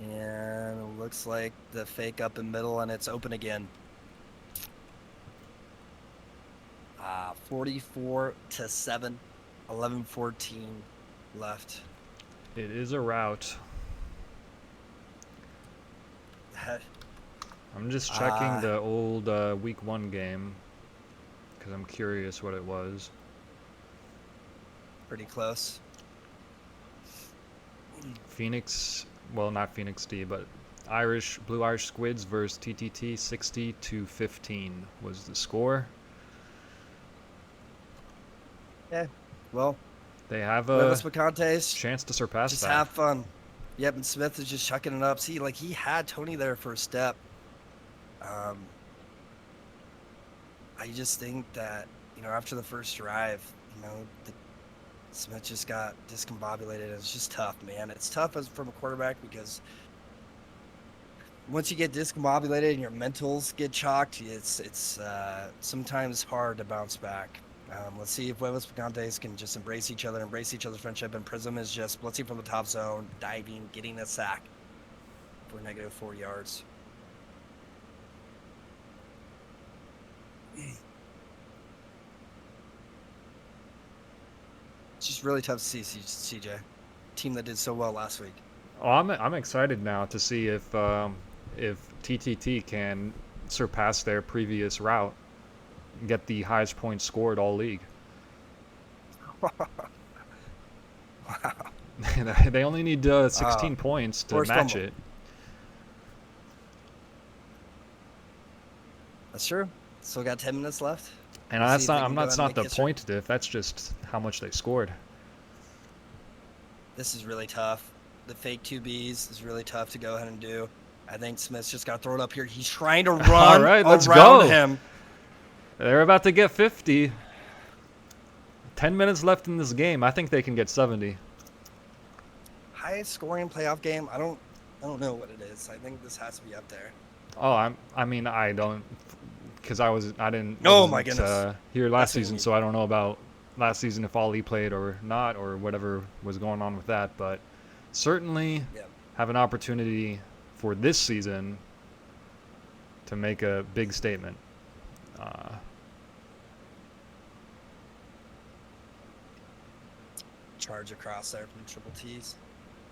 And it looks like the fake up in middle, and it's open again. 44-7, 11-14 left. It is a route. I'm just checking the old week 1 game because I'm curious what it was. Pretty close. Phoenix, well, not Phoenix D, but Blue Irish Squids versus TTT, 60-15 was the score. Yeah, well, They have Huevos a Picantes, chance to surpass just that. have fun. Yep, and Smith is just chucking it up. See, like, he had Tony there for a step. I just think that, after the first drive, Smith just got discombobulated. It's just tough, man. It's tough from a quarterback because once you get discombobulated and your mentals get chalked, it's sometimes hard to bounce back. Let's see if Huevos Picantes can just embrace each other's friendship, and Prism is just blitzing from the top zone, diving, getting a sack for -4 yards. It's just really tough to see CJ, team that did so well last week. Oh, I'm excited now to see if TTT can surpass their previous route, and get the highest points scored all league. Wow. They only need 16 points to forced match fumble. it. That's true. Still got 10 minutes left. And We'll that's see if they not can go that's ahead and not the make history. point diff. That's just how much they scored. This is really tough. The fake 2Bs is really tough to go ahead and do. I think Smith's just got to throw it up here. He's trying to run right, let's around go. him. They're about to get 50. 10 minutes left in this game. I think they can get 70. Highest scoring playoff game. I don't know what it is. I think this has to be up there. Oh, I don't, because I didn't. Oh, my wasn't, goodness. Here That's last what we season, need. so I don't know about last season if Ali played or not or whatever was going on with that. But certainly Yeah. have an opportunity for this season to make a big statement. Charge across there from the Triple T's.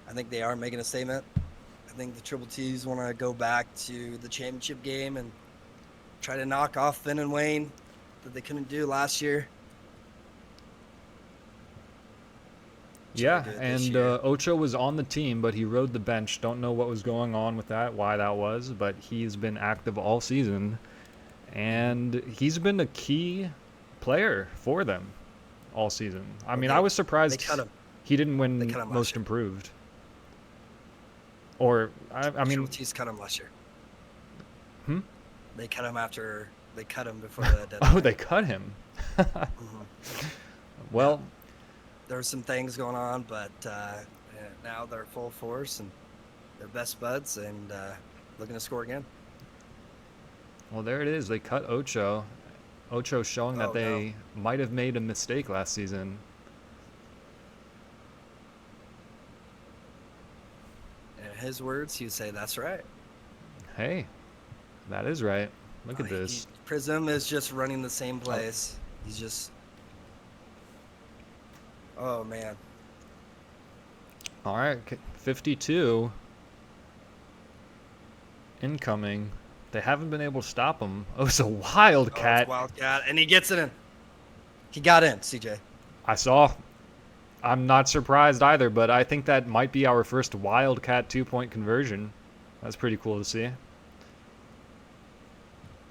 I think they are making a statement. I think the Triple T's want to go back to the championship game and try to knock off Finn and Wayne that they couldn't do last year. Yeah, do it this and year. Ocho was on the team, but he rode the bench. Don't know what was going on with that, why that was, but he's been active all season, and he's been a key player for them all season. I mean, I was surprised They cut him. he didn't win They cut him last Most year. Improved. Or, I mean, Triple T's cut him last year. Hmm? They cut him before the deadline. oh, they cut him. Mhm. Well, There were some things going on, but now they're full force and they're best buds and looking to score again. well, there it is. They cut Ocho. Ocho showing that Oh, they might have made a mistake last season. In his words, he would say, "That's right." Hey, that is right. Look at He- this. Prism is just running the same place. He's just. Oh man. All right, 52 incoming. They haven't been able to stop him. Oh, it's a Oh, it's wildcat. Wildcat, and he gets it in. He got in, CJ. I saw. I'm not surprised either, but I think that might be our first wildcat 2-point conversion. That's pretty cool to see.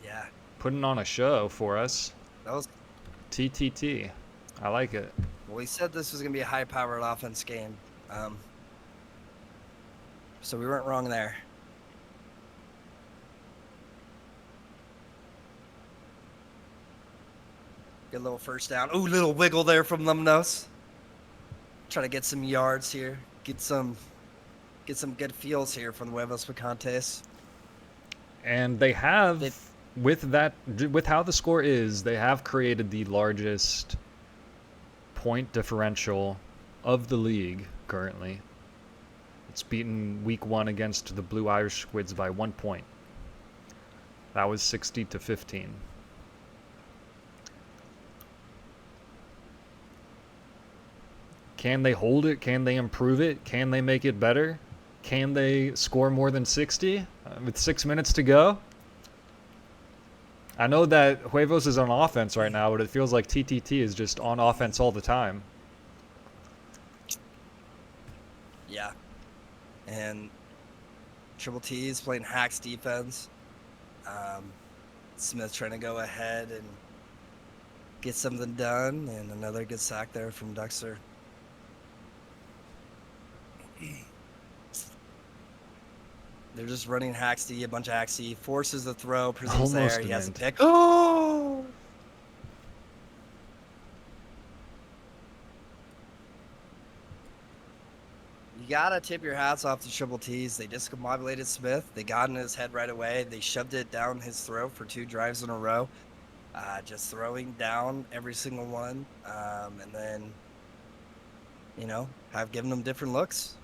Yeah, Putting on a show for us. that was. TTT. I like it. Well, we said this was gonna be a high-powered offense game, so we weren't wrong there. Good little first down. Ooh, little wiggle there from Lumnos. Try to get some yards here. Get some good feels here from the Huevos Picantes. And they have, They- with how the score is, they have created the largest point differential of the league currently. It's beaten week 1 against the Blue Irish Squids by 1 point. That was 60-15. Can they hold it? Can they improve it? Can they make it better? Can they score more than 60 with 6 minutes to go? I know that Huevos is on offense right now, but it feels like TTT is just on offense all the time. Yeah. And Triple T's playing hacks defense. Smith trying to go ahead and get something done, and another good sack there from Duxter. They're just running Haxty, a bunch of Haxty, forces the throw, Prism's Almost there, he an has a end. pick. Oh! gotta tip your hats off to Triple T's. They discombobulated Smith. They got in his head right away. They shoved it down his throat for 2 drives in a row. Just throwing down every single one. And then, have given them different looks.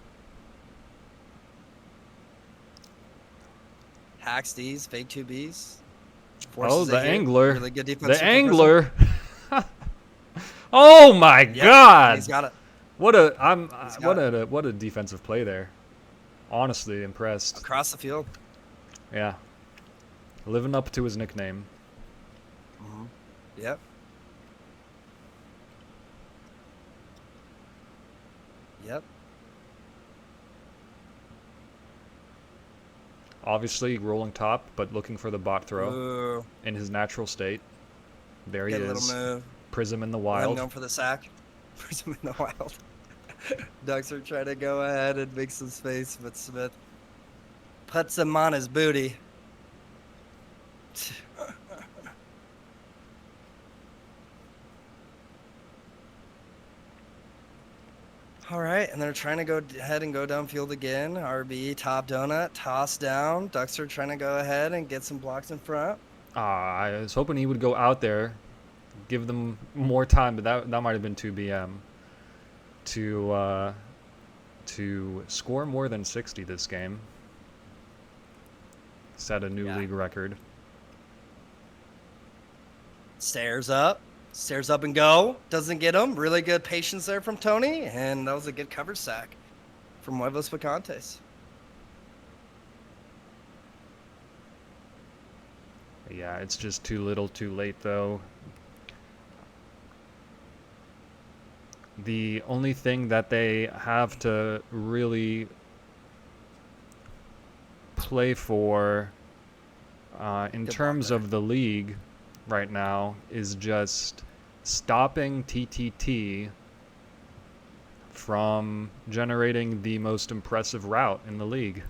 Hacks D's, fake 2Bs. Oh, the hit. angler. Really good defense. The angler. Oh my God! He's got it. What a defensive play there. Honestly impressed. Across the field. Yeah. Living up to his nickname. Mm-hmm. Yep. Yep. Obviously rolling top, but looking for the bot throw Ooh, in his natural state. There he get a is. little move. Prism in the I'm wild. going for the sack. Prism in the wild. Ducks are trying to go ahead and make some space, but Smith puts him on his booty. All right, and they're trying to go ahead and go downfield again. RB, top donut, toss down. Ducks are trying to go ahead and get some blocks in front. I was hoping he would go out there, give them more time, but that might have been 2 BM to score more than 60 this game. Set a new league record. Stairs up and go. Doesn't get him. Really good patience there from Tony, and that was a good cover sack from Huevos Picantes. Yeah, it's just too little too late, though. The only thing that they have to really play for in terms of the league right now is just stopping TTT from generating the most impressive route in the league.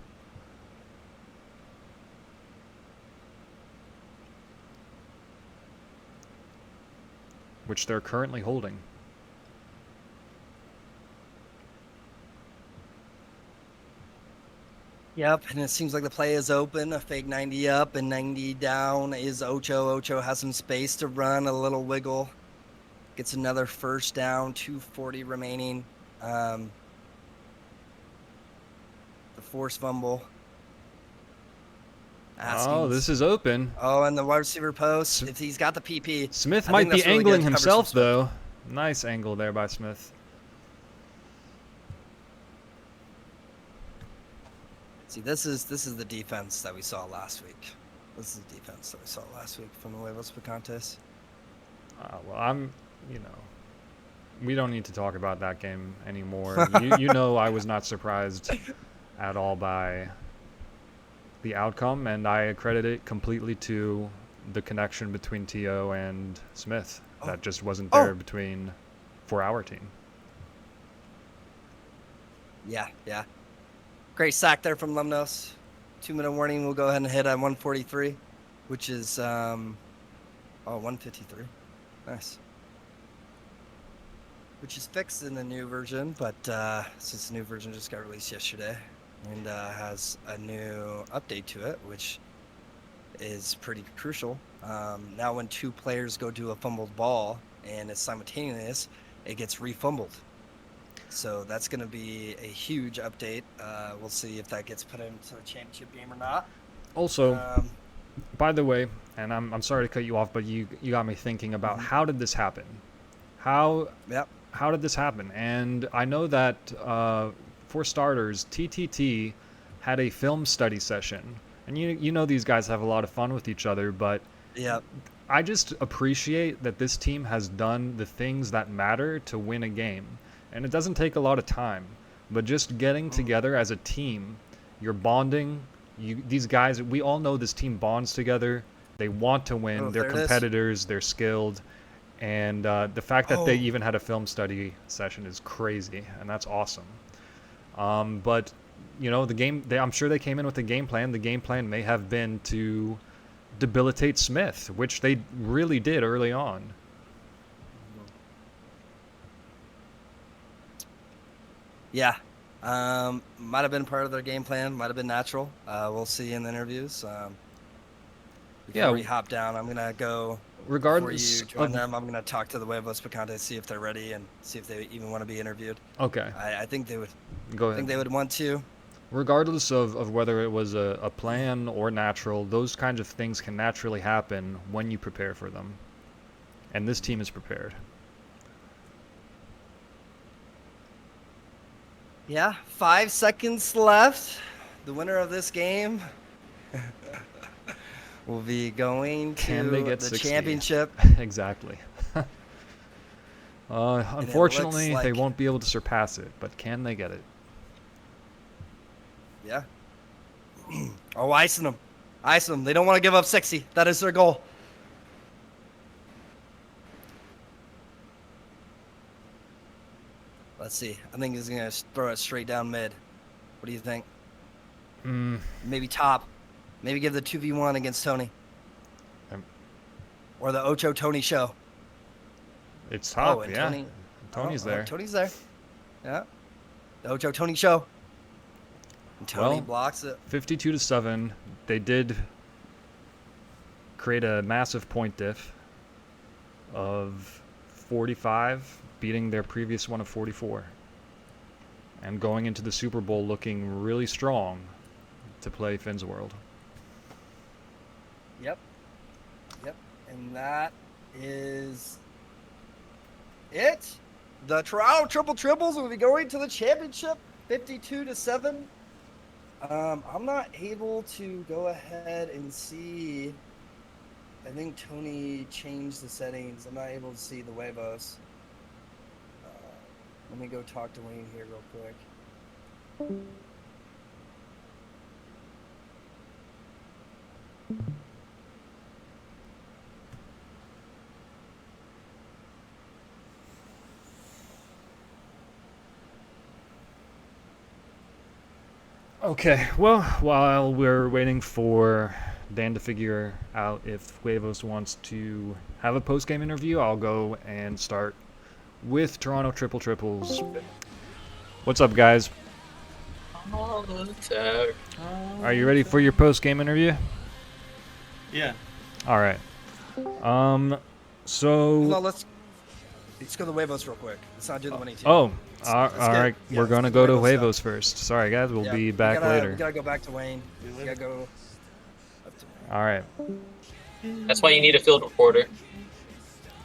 Which they're currently holding. Yep, and it seems like the play is open. A fake 90 up and 90 down is Ocho. Ocho has some space to run, a little wiggle. Gets another first down, 2:40 remaining. The forced fumble. Oh, this is open. Oh, and the wide receiver post. If he's got the PP. Smith I might think be that's really angling good coverage himself, from Smith. though. Nice angle there by Smith. See, this is the defense that we saw last week. This is the defense that we saw last week from the Huevos Picantes. Well, we don't need to talk about that game anymore. you know I was not surprised at all by the outcome, and I credit it completely to the connection between T.O. and Smith that just wasn't there for our team. Yeah. Great sack there from Lemnos. 2-minute warning. We'll go ahead and hit at 143, which is 153. Nice. Which is fixed in the new version, but since the new version just got released yesterday and has a new update to it, which is pretty crucial. Now when 2 players go to a fumbled ball and it's simultaneous, it gets refumbled. So that's going to be a huge update. We'll see if that gets put into a championship game or not. Also, by the way, and I'm sorry to cut you off, but you got me thinking about how did this happen? How did this happen? And I know that for starters, TTT had a film study session, and you know these guys have a lot of fun with each other, but I just appreciate that this team has done the things that matter to win a game. And it doesn't take a lot of time, but just getting together as a team, you're bonding. These guys, we all know this team bonds together. They want to win. They're competitors. They're skilled. And the fact that they even had a film study session is crazy, and that's awesome. But, the game, I'm sure they came in with a game plan. The game plan may have been to debilitate Smith, which they really did early on. Yeah. Might have been part of their game plan. Might have been natural. We'll see in the interviews. Before we hop down, I'm gonna go. Regardless Before you join of them, I'm gonna talk to the Huevos Picantes, see if they're ready, and see if they even want to be interviewed. okay, I think they would. go I think ahead. they would want to. Regardless of whether it was a plan or natural, those kinds of things can naturally happen when you prepare for them. And this team is prepared. Yeah, 5 seconds left. The winner of this game will be going Can they to get the 60? championship. Exactly. looks Unfortunately, they like- won't be able to surpass it, but can they get it? Yeah. Oh, icing them. Icing them. They don't want to give up 60. That is their goal. Let's see. I think he's going to throw it straight down mid. What do you think? Maybe top. Maybe give the 2v1 against Tony. Or the Ocho Tony show. It's top, and yeah. Tony's there. Tony's there. Yeah. The Ocho Tony show. And Tony Well, blocks it. 52-7. They did create a massive point diff of 45, beating their previous one of 44. And going into the Super Bowl looking really strong to play Finn's World. Yep. And that is it. The Toronto Triple Triples will be going to the championship 52-7. I'm not able to go ahead and see. I think Tony changed the settings. I'm not able to see the Huevos. Let me go talk to Wayne here real quick. Okay, well, while we're waiting for Dan to figure out if Huevos wants to have a post-game interview, I'll go and start with Toronto Triple Triples. What's up, guys? All attack. Are you ready for your post-game interview? Yeah. All right. No, So, let's go to the Huevos real quick. Let's not do the winning team. all Let's get- right, yeah, we're let's gonna do go to Huevos Huevos stuff. first. Sorry, guys, we'll Yeah, be we back gotta, later. We gotta go back to Wayne. We gotta go. Up to Wayne. All right. That's why you need a field reporter.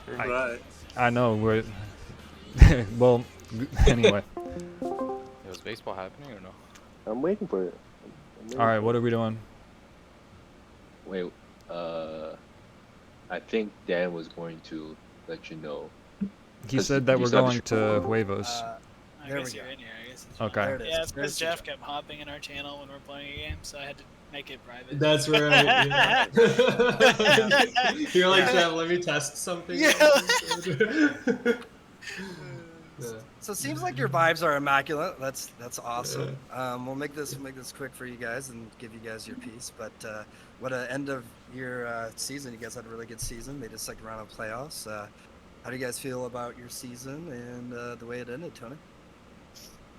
Right. I know we're. Well, anyway. Was baseball happening or no? I'm waiting for it. All right, what are we doing? Wait, I think Dan was going to let you know. He 'Cause said that you we're said the going to Huevos. I There guess we you're go. in here. I guess. Okay. There it is. Yeah, it's There's because the Jeff job. kept hopping in our channel when we're playing a game, so I had to make it private. That's right. Yeah. You're like, Yeah. Jeff, let me test something. Yeah. Yeah. So it seems like your vibes are immaculate. That's awesome. We'll make this quick for you guys and give you guys your piece. But what an end of your season! You guys had a really good season. Made a second round of playoffs. How do you guys feel about your season and the way it ended, Tony?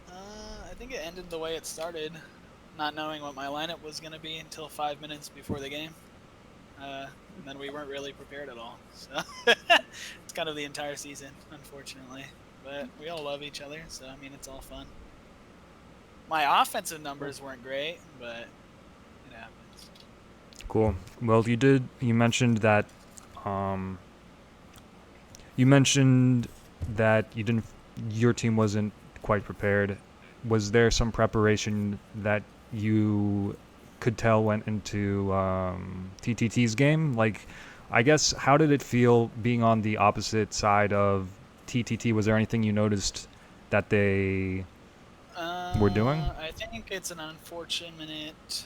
I think it ended the way it started, not knowing what my lineup was going to be until 5 minutes before the game. And then we weren't really prepared at all. So it's kind of the entire season, unfortunately. But we all love each other, so I mean, it's all fun. My offensive numbers weren't great, but it happens. Cool. Well, you mentioned that. You mentioned that your team wasn't quite prepared. Was there some preparation that you could tell went into TTT's game? Like, I guess, how did it feel being on the opposite side of TTT? Was there anything you noticed that they were doing? I think it's an unfortunate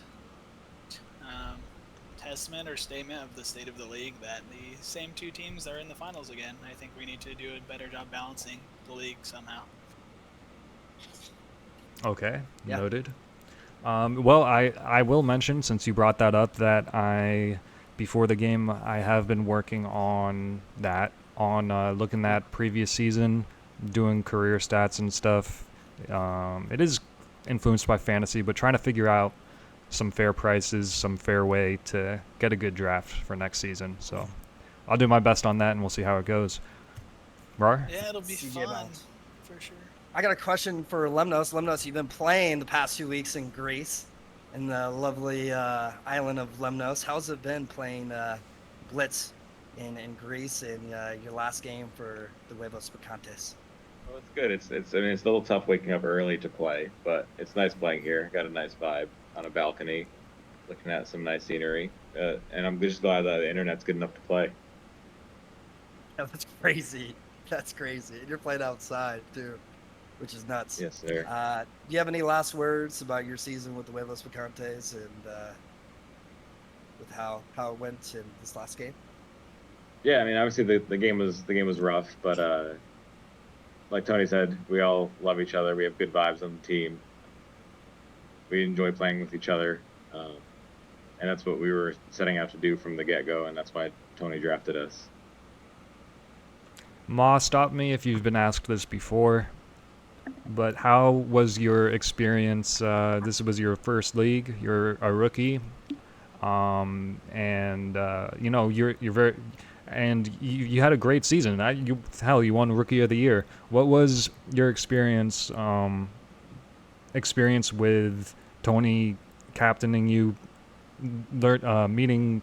testament or statement of the state of the league that the same two teams are in the finals again. I think we need to do a better job balancing the league somehow. Okay, Yeah. noted. Well, I will mention, since you brought that up, that before the game, I have been working on that, looking at previous season, doing career stats and stuff. It is influenced by fantasy, but trying to figure out some fair prices, some fair way to get a good draft for next season. So I'll do my best on that, and we'll see how it goes. Rar? Yeah, it'll be CJ fun Bounce. for sure. I got a question for Lemnos. Lemnos, you've been playing the past 2 weeks in Greece, in the lovely island of Lemnos. How's it been playing Blitz in Greece in your last game for the Huevos Picantes? Well, it's good. It's I mean it's a little tough waking up early to play, but it's nice playing here. Got a nice vibe on a balcony, looking at some nice scenery, and I'm just glad that the internet's good enough to play. Yeah, that's crazy. That's crazy. And you're playing outside too, which is nuts. Yes, sir. Do you have any last words about your season with the Huevos Picantes and with how it went in this last game? Yeah, I mean obviously the game was rough, but like Tony said, we all love each other. We have good vibes on the team. We enjoy playing with each other, and that's what we were setting out to do from the get-go, and that's why Tony drafted us. Ma, stop me if you've been asked this before, but how was your experience? This was your first league. You're a rookie, and you know you're very, and you had a great season. You won Rookie of the Year. What was your experience with Tony captaining you,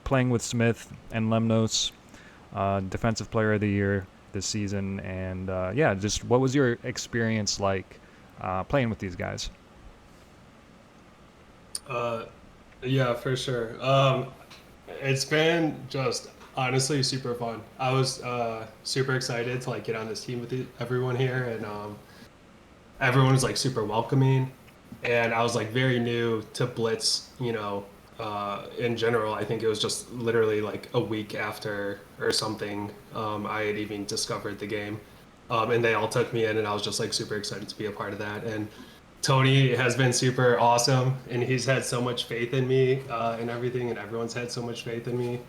playing with Smith and Lemnos, Defensive Player of the Year this season, and just what was your experience like playing with these guys? Yeah, for sure. It's been just honestly super fun. I was super excited to like get on this team with everyone here, and everyone was like super welcoming, and I was like very new to Blitz, you know. In general, I think it was just literally like a week after or something, I had even discovered the game, and they all took me in, and I was just like super excited to be a part of that. And Tony has been super awesome, and he's had so much faith in me and everything, and everyone's had so much faith in me.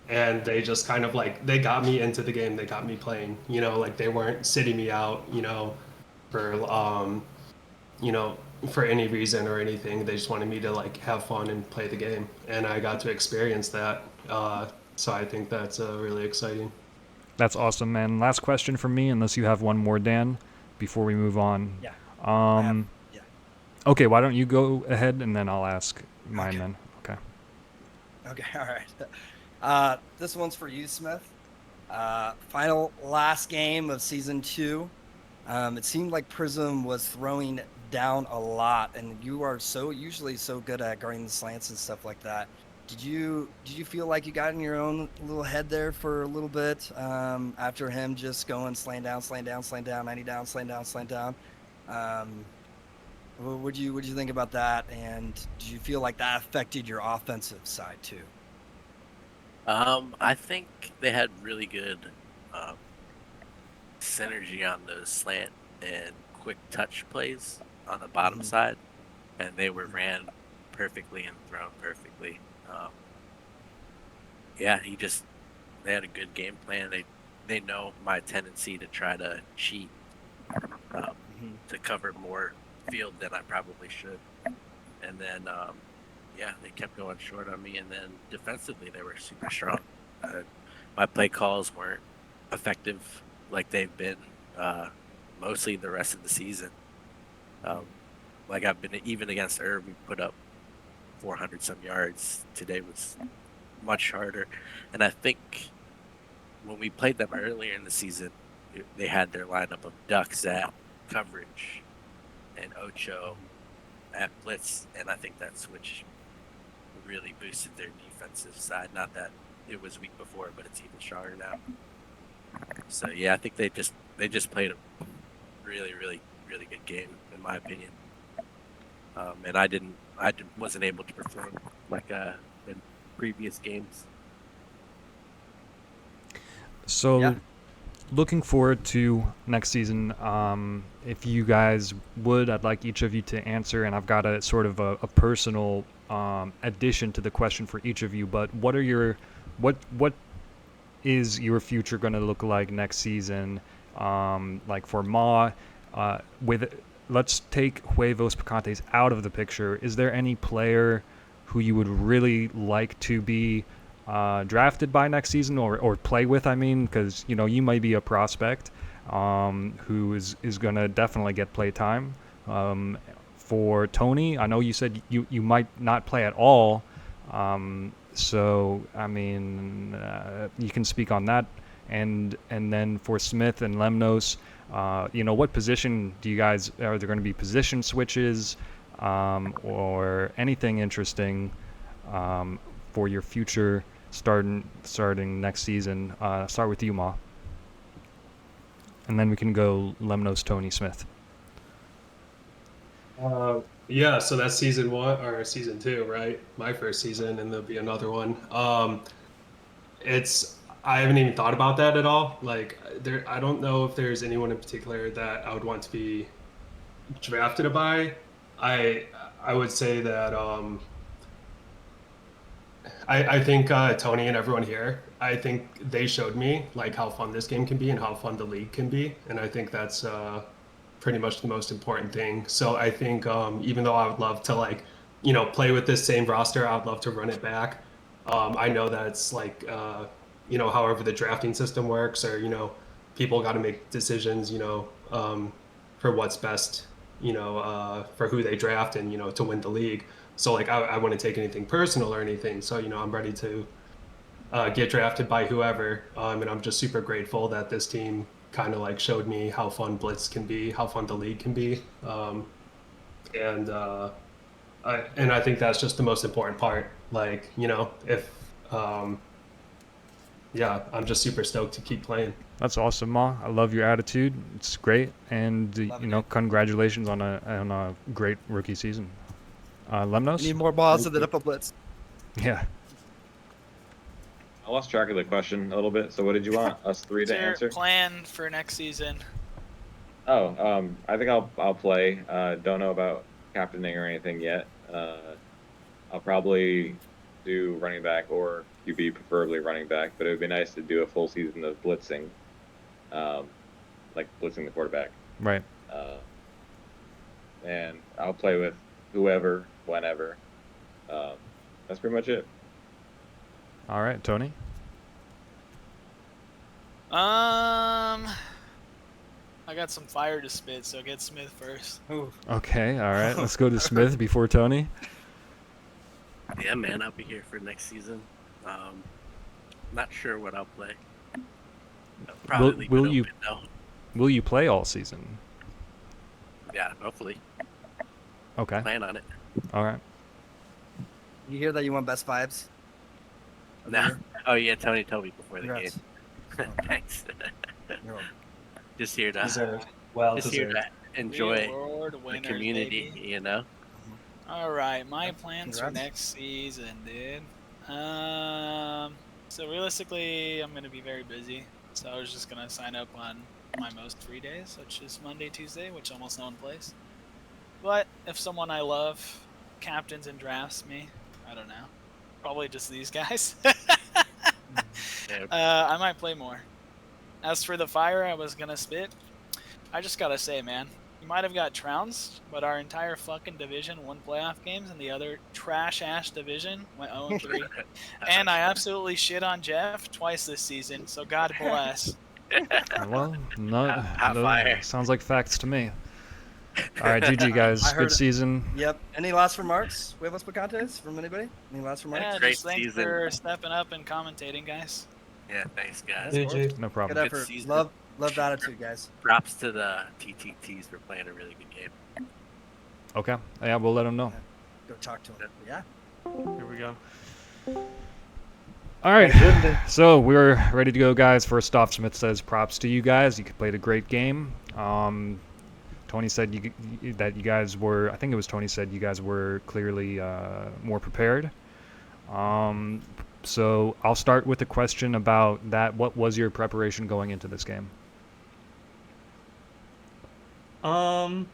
And they just kind of like, they got me into the game, they got me playing, you know, like they weren't sitting me out, you know, for, you know, for any reason or anything. They just wanted me to like have fun and play the game, and I got to experience that. So I think that's really exciting. That's awesome, man. Last question from me, unless you have one more, Dan, before we move on. Yeah. Yeah. Okay, why don't you go ahead and then I'll ask mine Okay. then. Okay. Okay, all right. This one's for you, Smith. Last game of season 2. It seemed like Prism was throwing down a lot, and you are usually so good at guarding the slants and stuff like that. Did you feel like you got in your own little head there for a little bit after him just going slant down, 90 down, slant down? What do you think about that? And do you feel like that affected your offensive side too? I think they had really good synergy on those slant and quick touch plays on the bottom side, and they were ran perfectly and thrown perfectly. They had a good game plan. They know my tendency to try to cheat to cover more field than I probably should, and then they kept going short on me, and then defensively they were super strong. My play calls weren't effective like they've been mostly the rest of the season. Like I've been, even against Irv, we put up 400 some yards. Today was much harder, and I think when we played them earlier in the season, they had their lineup of Ducks at coverage and Ocho at blitz, and I think that switch really boosted their defensive side. Not that it was weak before, but it's even stronger now. So yeah, I think they just played a really, really, really good game in my opinion. And I wasn't able to perform like in previous games. So, looking forward to next season. If you guys would, I'd like each of you to answer, and I've got a sort of a personal addition to the question for each of you. But what is your future going to look like next season? Like for Ma, with let's take Huevos Picantes out of the picture. Is there any player who you would really like to be drafted by next season or play with? I mean, because you might be a prospect who is going to definitely get play time. For Tony, I know you said you might not play at all. So I mean, you can speak on that. And then for Smith and Lemnos, what position are there going to be position switches or anything interesting for your future starting next season? Start with you, Ma. And then we can go Lemnos, Tony, Smith. Yeah, so that's season 1 or season 2, right? My first season, and there'll be another one. I haven't even thought about that at all. Like, I don't know if there's anyone in particular that I would want to be drafted by. I would say that I think Tony and everyone here, I think they showed me like how fun this game can be and how fun the league can be, and I think that's pretty much the most important thing. So I think even though I would love to play with this same roster, I would love to run it back. I know that it's like however the drafting system works, or people got to make decisions for what's best for who they draft and to win the league. So like I wouldn't take anything personal or anything. So I'm ready to get drafted by whoever, and I'm just super grateful that this team kind of like showed me how fun Blitz can be, how fun the league can be, and I think that's just the most important part. Like if yeah, I'm just super stoked to keep playing. That's awesome, Ma. I love your attitude. It's great, and congratulations on a great rookie season. Lemnos? We need more balls to the Nipple Blitz. Yeah. I lost track of the question a little bit. So what did you want us three to answer? Plan for next season. Oh, I think I'll play. Don't know about captaining or anything yet. I'll probably do running back or QB, preferably running back. But it would be nice to do a full season of blitzing, like blitzing the quarterback. Right. And I'll play with whoever, whenever. That's pretty much it. All right, Tony. I got some fire to spit, so get Smith first. Ooh. Okay, all right. Let's go to Smith before Tony. Yeah, man, I'll be here for next season. Not sure what I'll play. I'll probably Will leave it you open, though. will you play all season? Yeah, hopefully. Okay. Plan on it. All right. You hear that you want best vibes? Nah. Oh yeah, Tony told me before the Congrats. game. Thanks. You're welcome. Just here to Deserved. Well just here deserved. to enjoy Reward the winners, community, baby. All right, my plans for Congrats. next season, dude. So realistically, I'm gonna be very busy. So I was just gonna sign up on my most free days, which is Monday, Tuesday, which almost no one plays. But if someone I love captains and drafts me, I don't know, probably just these guys. I might play more. As for the fire I was gonna spit, I just gotta say, man, you might have got trounced, but our entire fucking division won playoff games, and the other trash-ass division went 0-3. And I absolutely shit on Jeff twice this season, so God bless. Well, no, Hot fire. sounds like facts to me. All right, GG guys. I heard Good it. season. Yep. Any last remarks? Huevos Picantes from anybody? Any last remarks? Yeah, Great just thanks season. for stepping up and commentating, guys. Yeah, thanks guys. GG. No Good problem. effort. season. Love the attitude, guys. Props to the TTTs for playing a really good game. Okay. Yeah, we'll let them know. Go talk to him. Yeah. Here we go. All right. So we're ready to go, guys. First off, Smith says props to you guys. You played a great game. Tony said that you guys were, I think it was Tony said you guys were clearly more prepared. So I'll start with a question about that. What was your preparation going into this game? I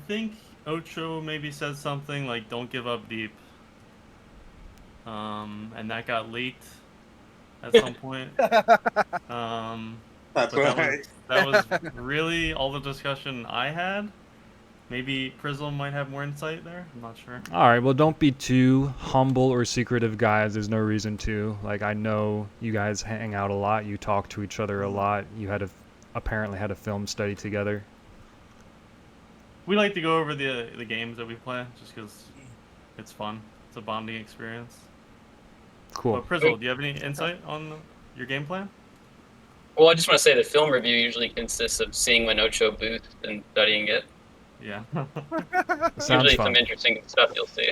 think Ocho maybe said something like "Don't give up deep," and that got leaked at some point. That's But right. that was really all the discussion I had. Maybe Prizzle might have more insight there. I'm not sure. All right, well, don't be too humble or secretive, guys. There's no reason to. Like, I know you guys hang out a lot. You talk to each other a lot. You apparently had a film study together. We like to go over the games that we play just because it's fun. It's a bonding experience. Cool. But Prizzle, do you have any insight on your game plan? Well, I just want to say the film review usually consists of seeing an Ocho booth and studying it. Yeah. Sounds Usually fun. some interesting stuff you'll see.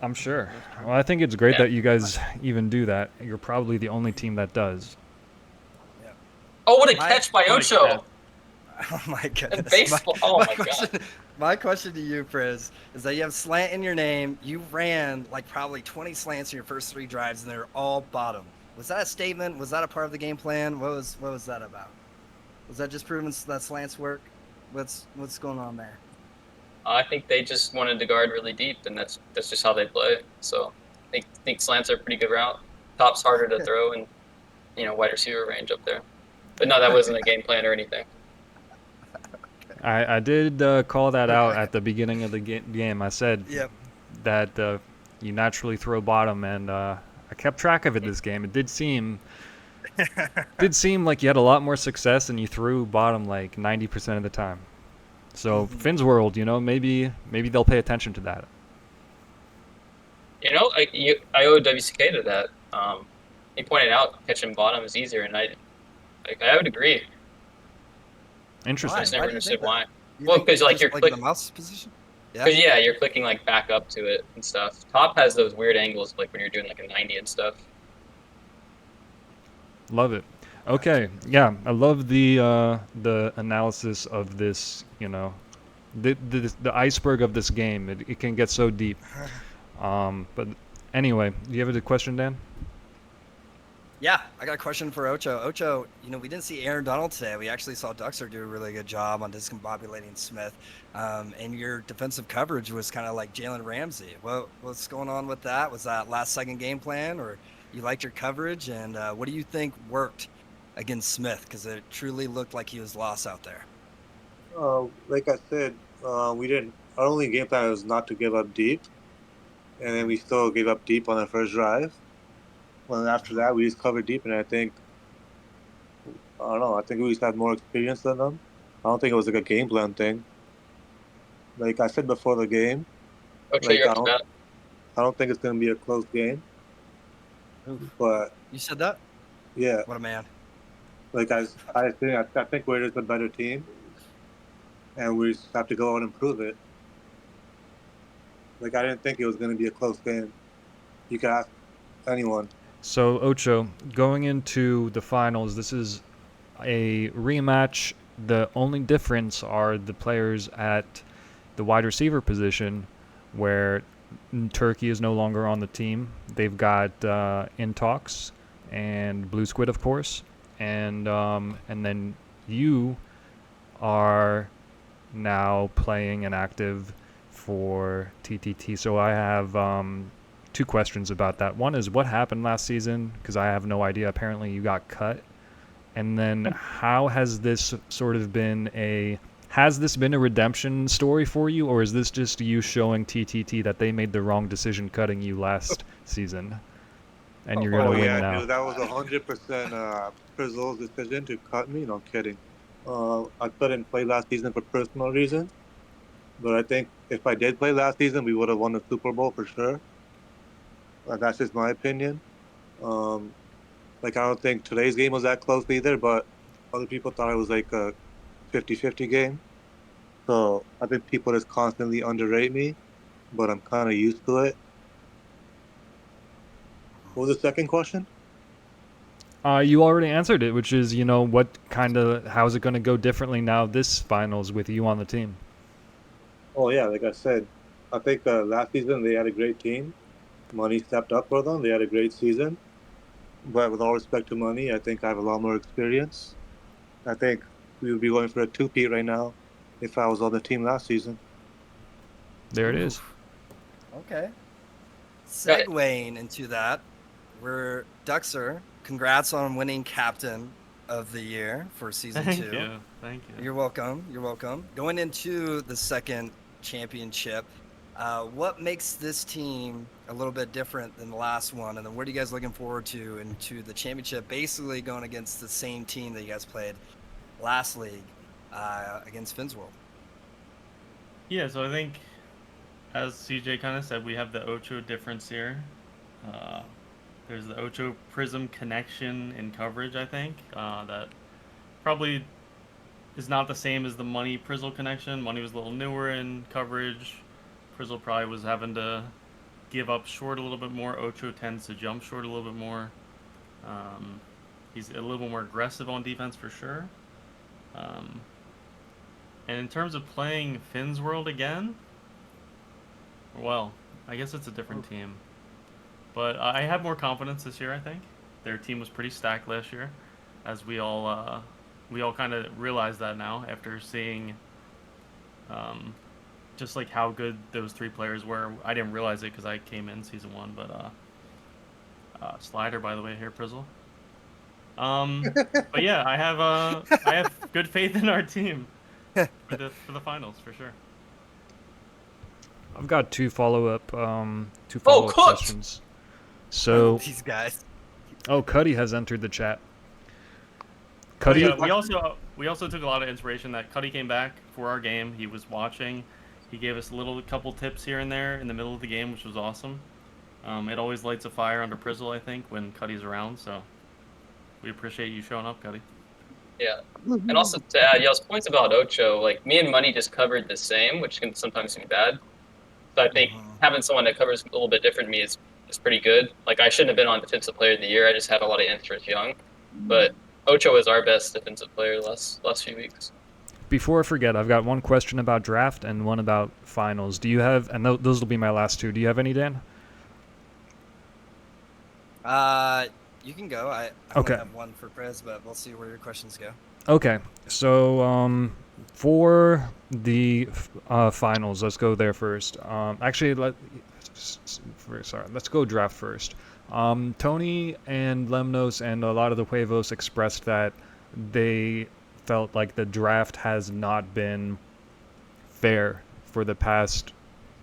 I'm sure. Well, I think it's great that you guys even do that. You're probably the only team that does. Oh, what a catch by What a Ocho! catch. Oh my goodness. And baseball. Oh my question, god. my question to you, Priz, is that you have slant in your name. You ran like probably 20 slants in your first 3 drives, and they're all bottom. Was that a statement? Was that a part of the game plan? What was that about? Was that just proving that slants work? What's going on there? I think they just wanted to guard really deep, and that's just how they play. So I think slants are a pretty good route. Top's harder to throw, and wide receiver range up there. But no, that wasn't a game plan or anything. I did call that out at the beginning of the game. I said that you naturally throw bottom, and I kept track of it this game. It did seem like you had a lot more success, and you threw bottom like 90% of the time. So Finn's World, maybe they'll pay attention to that. I owe WCK to that. He pointed out catching bottom is easier, and I would agree. Interesting. I just never understood why. You Well, think because just you're like clicking. the mouse position. Because you're clicking like back up to it and stuff. Top has those weird angles, like when you're doing like a 90 and stuff. Love it. Okay, yeah, I love the analysis of this. The iceberg of this game. It can get so deep. But anyway, do you have a question, Dan? Yeah, I got a question for Ocho. Ocho, we didn't see Aaron Donald today. We actually saw Duxer do a really good job on discombobulating Smith. And your defensive coverage was kind of like Jalen Ramsey. What's going on with that? Was that last second game plan, or you liked your coverage? And what do you think worked against Smith? Because it truly looked like he was lost out there. Like I said, we didn't. Our only game plan was not to give up deep, and then we still gave up deep on the first drive. Well, after that, we just covered deep, and I don't know. I think we just had more experience than them. I don't think it was like a game plan thing. Like I said before the game, Okay, I don't think it's gonna be a close game. Oof. But You said that? yeah, What a man. like I think we're just a better team, and we just have to go out and prove it. Like I didn't think it was gonna be a close game. You can ask anyone. So, Ocho, going into the finals, this is a rematch. The only difference are the players at the wide receiver position, where Turkey is no longer on the team. They've got Intox and Blue Squid, of course, and then you are now playing and active for TTT. So I have 2 questions about that. One is what happened last season, because I have no idea. Apparently you got cut. And then how has this sort of been a redemption story for you, or is this just you showing TTT that they made the wrong decision cutting you last season and you're going to win now? Dude, that was 100% Frizzle's decision to cut me. No, I'm kidding. I couldn't play last season for personal reasons, but I think if I did play last season, we would have won the Super Bowl for sure. That's just my opinion. I don't think today's game was that close either, but other people thought it was like a 50-50 game. So I think people just constantly underrate me, but I'm kind of used to it. What was the second question? You already answered it, which is, how's it going to go differently now this finals with you on the team? Oh, yeah, like I said, I think last season they had a great team. Money stepped up for them. They had a great season. But with all respect to Money, I think I have a lot more experience. I think we would be going for a 2-peat right now if I was on the team last season. There it is. Okay. Segueing into that, we're Duxer. Congrats on winning Captain of the Year for season 2. Thank you. You're welcome. Going into the second championship. What makes this team a little bit different than the last one? And then what are you guys looking forward to into the championship? Basically going against the same team that you guys played last league against Finn's World. Yeah, so I think, as CJ kind of said, we have the Ocho difference here. There's the Ocho Prism connection in coverage, I think, that probably is not the same as the Money Prizzle connection. Money was a little newer in coverage. Prizzle probably was having to give up short a little bit more. Ocho tends to jump short a little bit more. He's a little bit more aggressive on defense for sure. And in terms of playing Finn's World again, well, I guess it's a different team. But I have more confidence this year, I think. Their team was pretty stacked last year, as we all kind of realize that now after seeing just like how good those three players were. I didn't realize it because I came in season 1, but slider, by the way, here, Prizzle. But yeah, I have good faith in our team for the finals for sure. I've got two follow-up cooked! questions. So these guys. Oh, Cuddy has entered the chat. Cuddy, yeah, we also took a lot of inspiration that Cuddy came back for our game. He was watching. He gave us a couple tips here and there in the middle of the game, which was awesome. It always lights a fire under Prizzle, I think, when Cuddy's around. So we appreciate you showing up, Cuddy. Yeah, and also to add, y'all's points about Ocho, like me and Money just covered the same, which can sometimes be bad. So I think having someone that covers a little bit different than me is pretty good. Like I shouldn't have been on Defensive Player of the Year. I just had a lot of interest young, but Ocho is our best defensive player last few weeks. before I forget, I've got one question about draft and one about finals. Do you have, and those will be my last two. Do you have any, Dan? You can go. I Okay. only have one for Prez, but we'll see where your questions go. Okay, so for the finals, let's go there first. Actually, let's go draft first. Tony and Lemnos and a lot of the Huevos expressed that they felt like the draft has not been fair for the past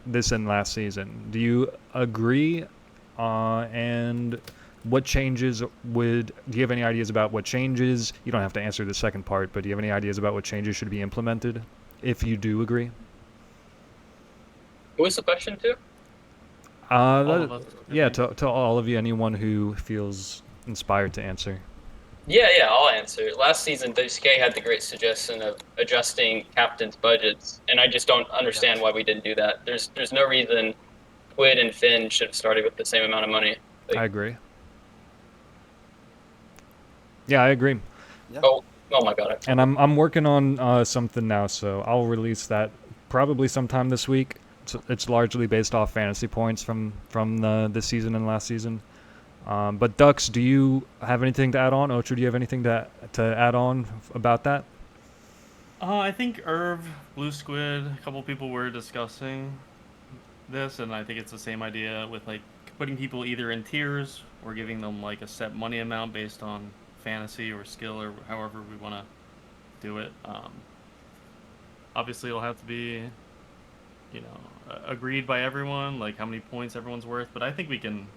this and last season. Do you agree? And what changes do you have any ideas about what changes? You don't have to answer the second part, but do you have any ideas about what changes should be implemented if you do agree? What was the question to? Yeah, to all of you, anyone who feels inspired to answer. Yeah, I'll answer. Last season, WCK had the great suggestion of adjusting captains' budgets, and I just don't understand why we didn't do that. There's no reason Quid and Finn should have started with the same amount of money. I agree. Yeah, I agree. Yeah. Oh my God. And I'm working on something now, so I'll release that probably sometime this week. It's largely based off fantasy points from this season and last season. But Ducks, do you have anything to add on? Ocho, do you have anything to add on about that? I think Irv, Blue Squid, a couple people were discussing this, and I think it's the same idea with like putting people either in tiers or giving them like a set money amount based on fantasy or skill or however we want to do it. Obviously, it'll have to be, agreed by everyone, like how many points everyone's worth. But I think we can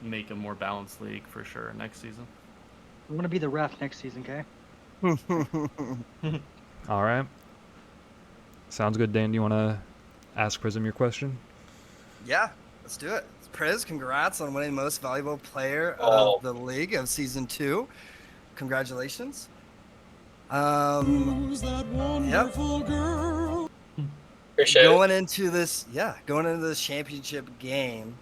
make a more balanced league for sure next season. I'm gonna be the ref next season, okay? All right. Sounds good, Dan. Do you want to ask Prism your question? Yeah, let's do it. Priz, congrats on winning Most Valuable Player of the League of Season 2. Congratulations. Who's that wonderful girl? Appreciate going into this championship game.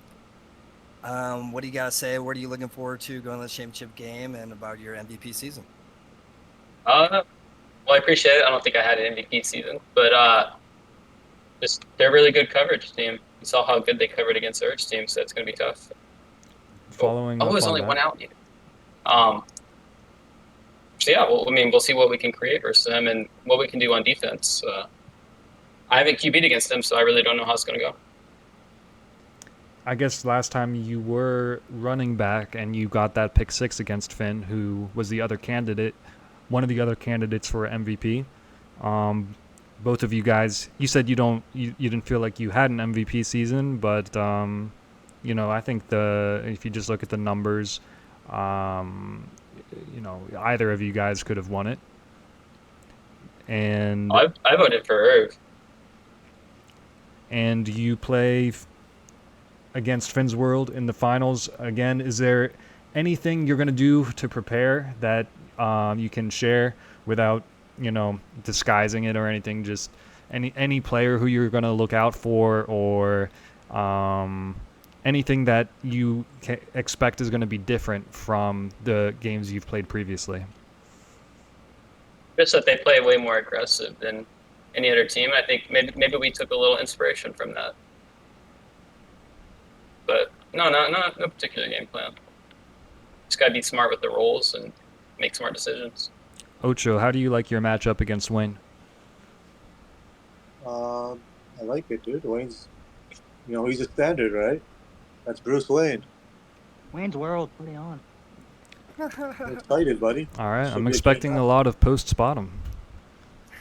What do you gotta say? What are you looking forward to going to the championship game and about your MVP season? Well, I appreciate it. I don't think I had an MVP season, but they're a really good coverage team. You saw how good they covered against the Urge team, so it's going to be tough. Following up there's on only that. one out. So yeah, we'll see what we can create versus them and what we can do on defense. I haven't QB'd against them, so I really don't know how it's going to go. I guess last time you were running back and you got that pick 6 against Finn, who was the other candidate, one of the other candidates for MVP. both of you guys, you said you didn't feel like you had an MVP season, but I think if you just look at the numbers, either of you guys could have won it. And I voted for Irv. And you play against Finn's World in the finals again. Is there anything you're going to do to prepare that you can share without disguising it or anything? Just any player who you're going to look out for, or anything that you expect is going to be different from the games you've played previously? Just that they play way more aggressive than any other team. I think maybe we took a little inspiration from that. But no particular game plan. Just gotta be smart with the roles and make smart decisions. Ocho, how do you like your matchup against Wayne? I like it, dude. Wayne's, he's a standard, right? That's Bruce Wayne. Wayne's World, put it on. I'm excited, buddy. All right, Should I'm be a expecting good a lot of post-bottom.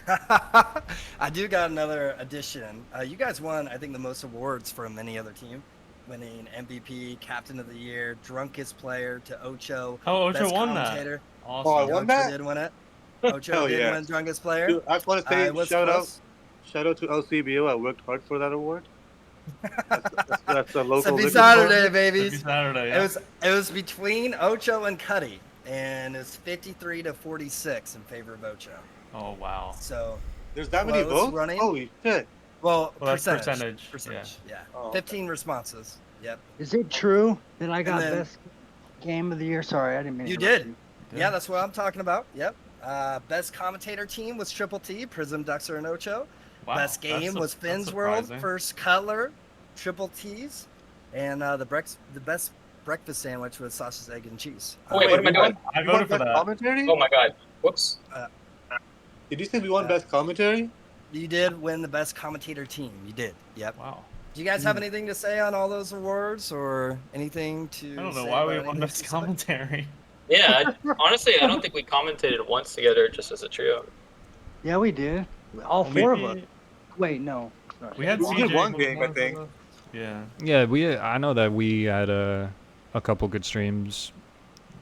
I do got another addition. You guys won, I think, the most awards from any other team, winning MVP, Captain of the Year, Drunkest Player to Ocho. Oh, Ocho Best won commentator. that. Awesome. Oh, I won that? Ocho did win it. Ocho did win Drunkest Player. Dude, I just want to say it was shout close. out to SCBL. I worked hard for that award. That's a local. Happy liquor Saturday, store. babies. Happy Saturday, yeah. It was between Ocho and Cuddy, and it's 53-46 in favor of Ocho. Oh, wow. So there's that many close votes. running. Holy shit! Well, that's percentage. yeah. Oh, 15 responses. Yep. Is it true that I got then- best game of the year? Sorry, I didn't mean to You interrupt did. Yeah, that's what I'm talking about. Yep. Best commentator team was Triple T, Prism, Duxer, and Ocho. Wow, Best game was Finn's World, First Cutler, Triple T's, and the best breakfast sandwich was sausage, egg, and cheese. Wait, what am I doing? I You won voted for best that. commentary? Oh my god. Whoops. Did you say we won best commentary? You did win the best commentator team. You did. Yep. Wow. Do you guys have anything to say on all those awards, or anything to? I don't know say why about we any won of best these? commentary. Yeah, honestly, I don't think we commentated once together just as a trio. Yeah, we did. All four of us. Maybe- Wait, no. Sorry. We had We did CJ one was game, I of think. us. Yeah. Yeah, I know that we had a couple good streams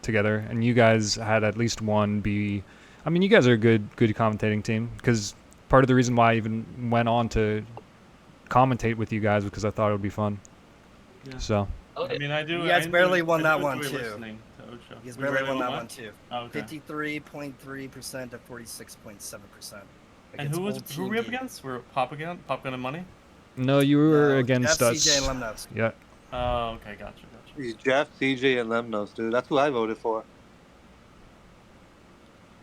together, and you guys had at least one be. I mean, you guys are a good commentating team, because part of the reason why I even went on to commentate with you guys was because I thought it would be fun. Yeah. So. Okay. I mean, I do. You guys I barely do- won I that do one, enjoy too. listening to Ocho. You guys We barely won won that what? one too. Oh, okay. 53.3% to 46.7%. And who were we up against? We're Popgun and Money? No, you were No, against Jeff, us. CJ, and Lemnos. Yeah. Oh, okay, gotcha. He's Jeff, CJ, and Lemnos, dude. That's who I voted for.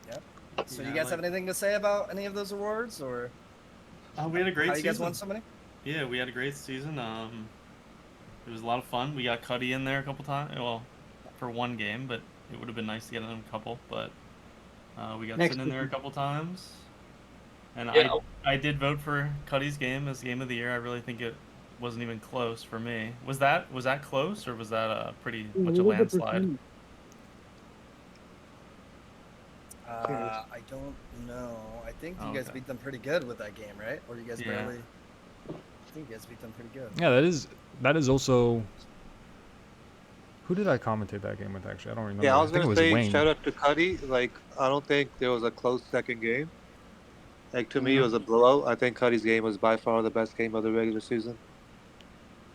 Yep. So Yeah, you guys like- have anything to say about any of those awards, or We had a great how you season. guys won so many? Yeah, we had a great season. It was a lot of fun. We got Cuddy in there a couple times. Well, for one game, but it would have been nice to get in a couple. But we got Next Sin in there a couple times. And Yeah. I did vote for Cuddy's game as game of the year. I really think it wasn't even close for me. Was that close, or was that a pretty much a landslide? I don't know. I think you guys Okay. beat them pretty good with that game, right? Or you guys Yeah. barely? I think you guys beat them pretty good. Yeah, that is also. Who did I commentate that game with? Actually, I don't remember. Yeah, I was think it gonna was say Wayne. shout out to Cuddy. Like, I don't think there was a close second game. Like, to me, it was a blowout. I think Cuddy's game was by far the best game of the regular season.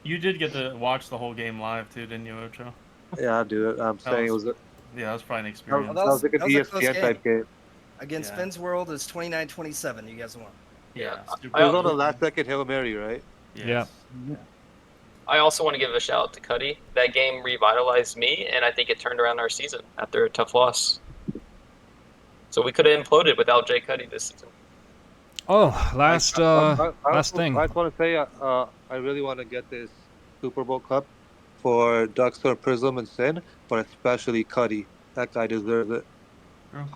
You did get to watch the whole game live too, didn't you, Ocho? Yeah, dude. I'm saying it was. Yeah, that was probably an That experience. Well, was like an that was a close ESPN type game. Against Yeah. Finn's World is 29-27. You guys won. Yeah. It was on the last second Hail Mary, right? Yeah. I also want to give a shout out to Cuddy. That game revitalized me, and I think it turned around our season after a tough loss. So we could have imploded without Jay Cuddy this season. Oh, last I thing. just want to say, I really want to get this Super Bowl cup for Duxter, Prism, and Sin, but especially Cuddy. That guy deserves it. You what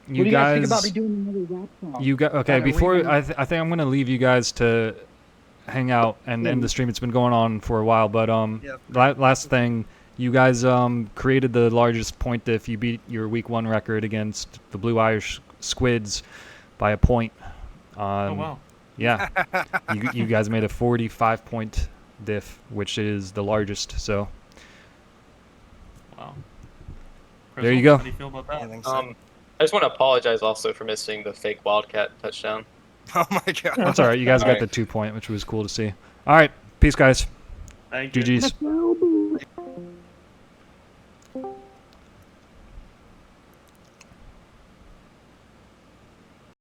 do you guys think guys. about me doing another rap song? You got okay. Kinda Before remix? I think I'm gonna leave you guys to hang out and end the stream. It's been going on for a while, but last thing, you guys created the largest point diff. You beat your week 1 record against the Blue Irish Squids by a point. Oh wow. Yeah, you guys made a 45-point diff, which is the largest. So Wow. there you Frizzle, go. How do you feel about that? I just want to apologize also for missing the fake Wildcat touchdown. Oh my god. That's all right. You guys got Alright. the 2 point, which was cool to see. All right, peace, guys. Thank you. GG's.